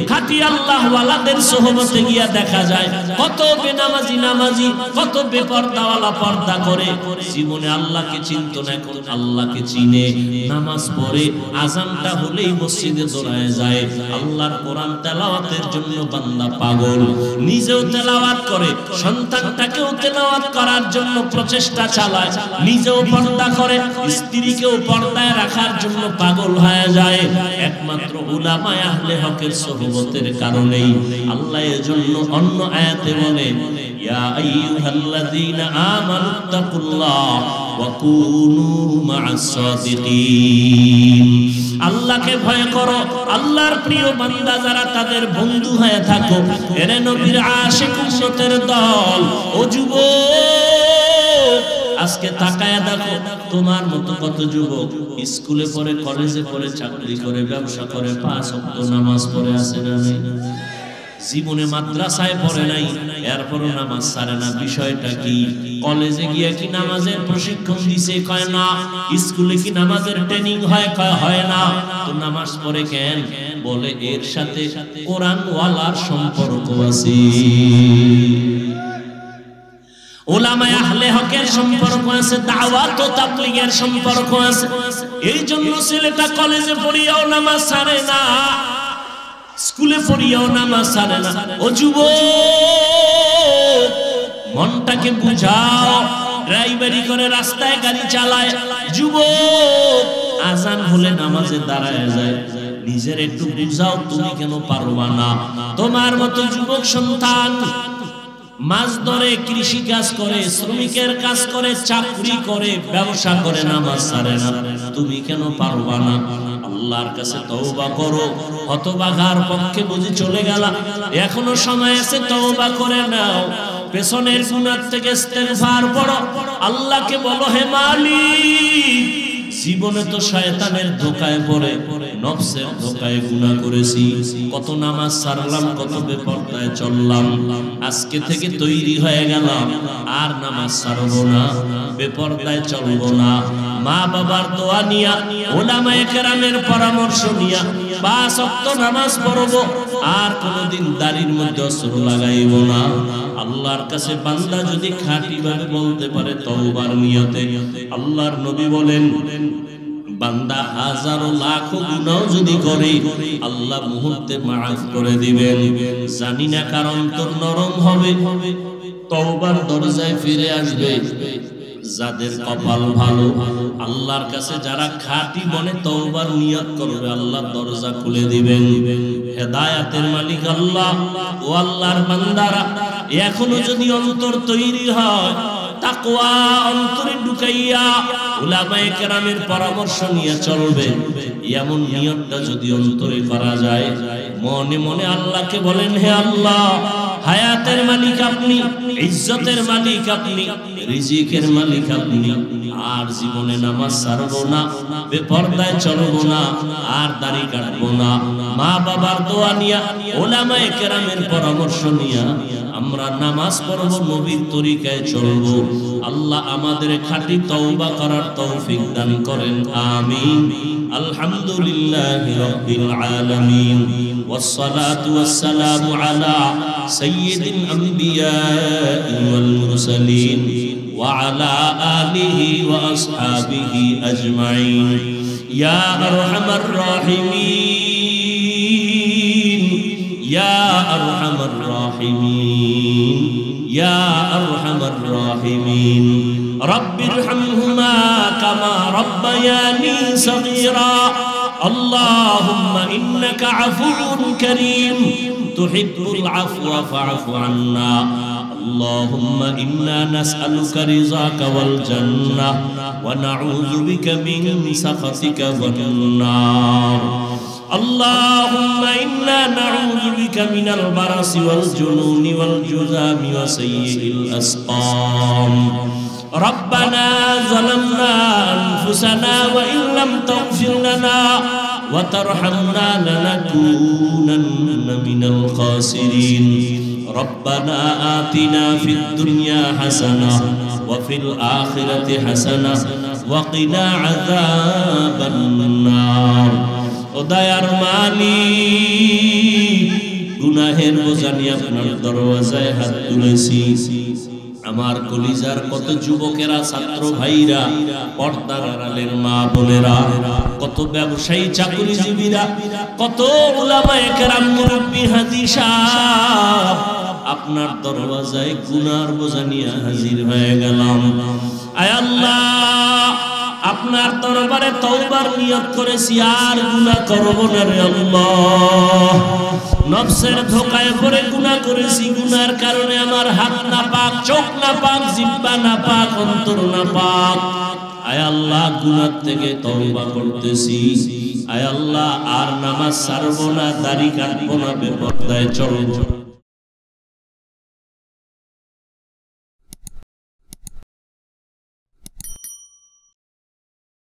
খাঁটি আল্লাহ ওয়ালাদের সোহবতে গিয়া দেখা যায় কত বেনামাজি নামাজি, কত বেপরদাওয়ালা পর্দা করে, জীবনে আল্লাহকে চিনত না, এখন আল্লাহকে চিনে, নামাজ পড়ে, আজানটা হলেই মসজিদে দৌড়ায় যায়, আল্লাহর কোরআন তেলাওয়াতের জন্য বান্দা পাগল, নিজেও তেলাওয়াত করে, সন্তানটাকেও তেলাওয়াত করার জন্য প্রচেষ্টা চালায়, নিজেও পর্দা করে, স্ত্রীকেও পর্দায় রাখার জন্য পাগল হয়ে যায়, একমাত্র উলামায়ে আহলে হকের সোহবতের কারণেই। আল্লাহ এজন্য অন্য আয়াতে বলেন, ইয়া আইয়ুহাল্লাযীনা আমানুত্তাকুল্লাহ ওয়া কুনু মা'আস সাদিকিন। আল্লাহকে ভয় করো, আল্লাহর প্রিয় বান্দা যারা তাদের বন্ধু হয়ে থাকো। এরে নবীর আশিক উম্মতের দল, ও যুবক, আজকে তাকায়া দেখো তোমার মতো কত যুবক স্কুলে পড়ে, কলেজে পড়ে, চাকরি করে, ব্যবসা করে, 5 ওয়াক্ত নামাজ পড়ে আছে না নাই? জীবনে মাদ্রাসায় পড়ে নাই, এরপরও নামাজ ছাড়ে না। বিষয়টা কি? কলেজে গিয়ে কি নামাজের প্রশিক্ষণ দিছে? কয় না। স্কুলে কি নামাজের ট্রেনিং হয়? কয় হয় না। তো নামাজ পড়ে কেন? বলে এর সাথে কোরআন ওয়ালার সম্পর্ক আছে, উলামায়ে আহলে হকের সম্পর্ক আছে, দাওয়াত ও তাবলীগের সম্পর্ক আছে। এই জন্য ছেলেটা কলেজে পড়িয়াও নামাজ ছাড়ে না, স্কুলে পড়িয়াও নামাজ ছাড়ে না। ও যুবক, মনটাকে বুঝাও। ড্রাইভারি করে, রাস্তায় গাড়ি চালায় যুবক, আজান হলে নামাজে দাঁড়ায় যায়। নিজের একটু বুঝাও, তুমি কেন পারবা না? তোমার মতো যুবক সন্তান মাছ ধরে, কৃষি কাজ করে, শ্রমিকের কাজ করে, চাকরি করে, ব্যবসা করে, নামাজ ছাড়ে না, তুমি কেন পারবা না? আল্লাহর কাছে তওবা করো। হতভাগার পক্ষে বুঝি চলে গেল, এখনো সময় আছে, তওবা করে নাও। পেছনের গুনাহ থেকে ইস্তেগফার পড়ো, আল্লাহকে বলো, হে মালিক, জীবনে তো শয়তানের ধোঁকায় পড়ে, নফসের ধোঁকায় গুনাহ করেছি, কত নামাজ ছাড়লাম, কত বেপরদায় চললাম, আজকে থেকে তৈরি হয়ে গেলাম, আর নামাজ ছাড়বো না, বেপরদায় চলবো না। মা বাবার দোয়া নিয়া, উলামায়ে কেরামের পরামর্শ নিয়া 5 ওয়াক্ত নামাজ পড়বো, আর কোনদিন দাড়ির মধ্যে অস্ত্র লাগাইবো না। আল্লাহর কাছে বান্দা যদি খাঁটি ভাবে বলতে পারে তওবার নিয়তে, আল্লাহর নবী বলেন, বান্দা হাজারো লাখো গুনাহ যদি করে, আল্লাহ মুহূর্তে মাফ করে দিবেন। জানি না কার অন্তর নরম হবে, তওবার দরজায় ফিরে আসবে। যাদের কপাল ভালো, আল্লাহর কাছে যারা খাঁটি মনে তওবার নিয়ত করবে, আল্লাহ দরজা খুলে দিবেন। হেদায়েতের মালিক আল্লাহ। ও আল্লাহর বান্দারা, এখনো যদি অন্তর তৈরি হয়, তাকওয়া অন্তরে ঢুকাইয়া উলামায়ে কেরামের পরামর্শ নিয়ে চলবে, এমন নিয়তটা যদি অন্তরে করা যায়, মনে মনে আল্লাহকে বলেন, হে আল্লাহ, হায়াতের মালিক আপনি, ইজ্জতের মালিক আপনি, রিজিকের মালিক আপনি, আর জীবনে নামাজ ছাড়বো না, বেপরদায় চলবো না, আর দাড়ি কাটবো না। মা বাবার দোয়া নিয়া, উলামায়ে কেরামের পরামর্শ নিয়া আমরা নামাজ পড়ব, নবীর তরিকায় চলবো। আল্লাহ আমাদের খাঁটি তওবা করার তৌফিক দান করেন, আমিন। আলহামদুলিল্লাহি রাব্বিল আলামিন, والصلاة والسلام على سيد الأنبياء والمرسلين وعلى آله وأصحابه أجمعين يا أرحم الراحمين يا أرحم الراحمين يا أرحم الراحمين رب ارحمهما كما ربياني صغيرا اللهم إنك عفو كريم تحب العفو فاعف عنا اللهم إنا نسألك رضاك والجنة ونعوذ بك من سخطك والنار اللهم إنا نعوذ بك من البرص والجنون والجذام وسيء الأسقام ربنا ظلمنا أنفسنا وإن لم تغفر لنا وترحمنا لنكونن من الخاسرين রব্বানা আতিনা ফিদ দুনিয়া হাসানাহ ওয়া ফিল আখিরাতি হাসানাহ ওয়া কিনা আযাবান নার। ও দয়ার মালিক, গুনাহের বোঝা নিয়ে আপনার দরওয়াজায় হাত তুলেছি। আমার কলিজার কত যুবকেরা, ছাত্র ভাইরা, পর্দার আড়ালের মা বোনেরা, কত ব্যবসায়ী চাকরিজীবীরা, কত উলামায়ে কেরাম, মুরব্বি হাজী সাহেব, আপনার দরওয়াজায় গুনার বোঝা নিয়ে হাজির হয়ে গেলাম। আয় আল্লাহ, আপনার দরবারে তওবার নিয়ত করেছি, আর গুনাহ করব না রে আল্লাহ। নফসের ধোঁকায় পড়ে গুনাহ করেছি, গুনার কারণে আমার হাত না পাক, চোখ না পাক, জিহ্বা না পাক, অন্তর না পাক। আয় আল্লাহ, গুনাহ থেকে তওবা করতেছি। আয় আল্লাহ, আর নামাজ ছাড়বো না, দাড়ি কাটবো না, বেপরদায় চলবো।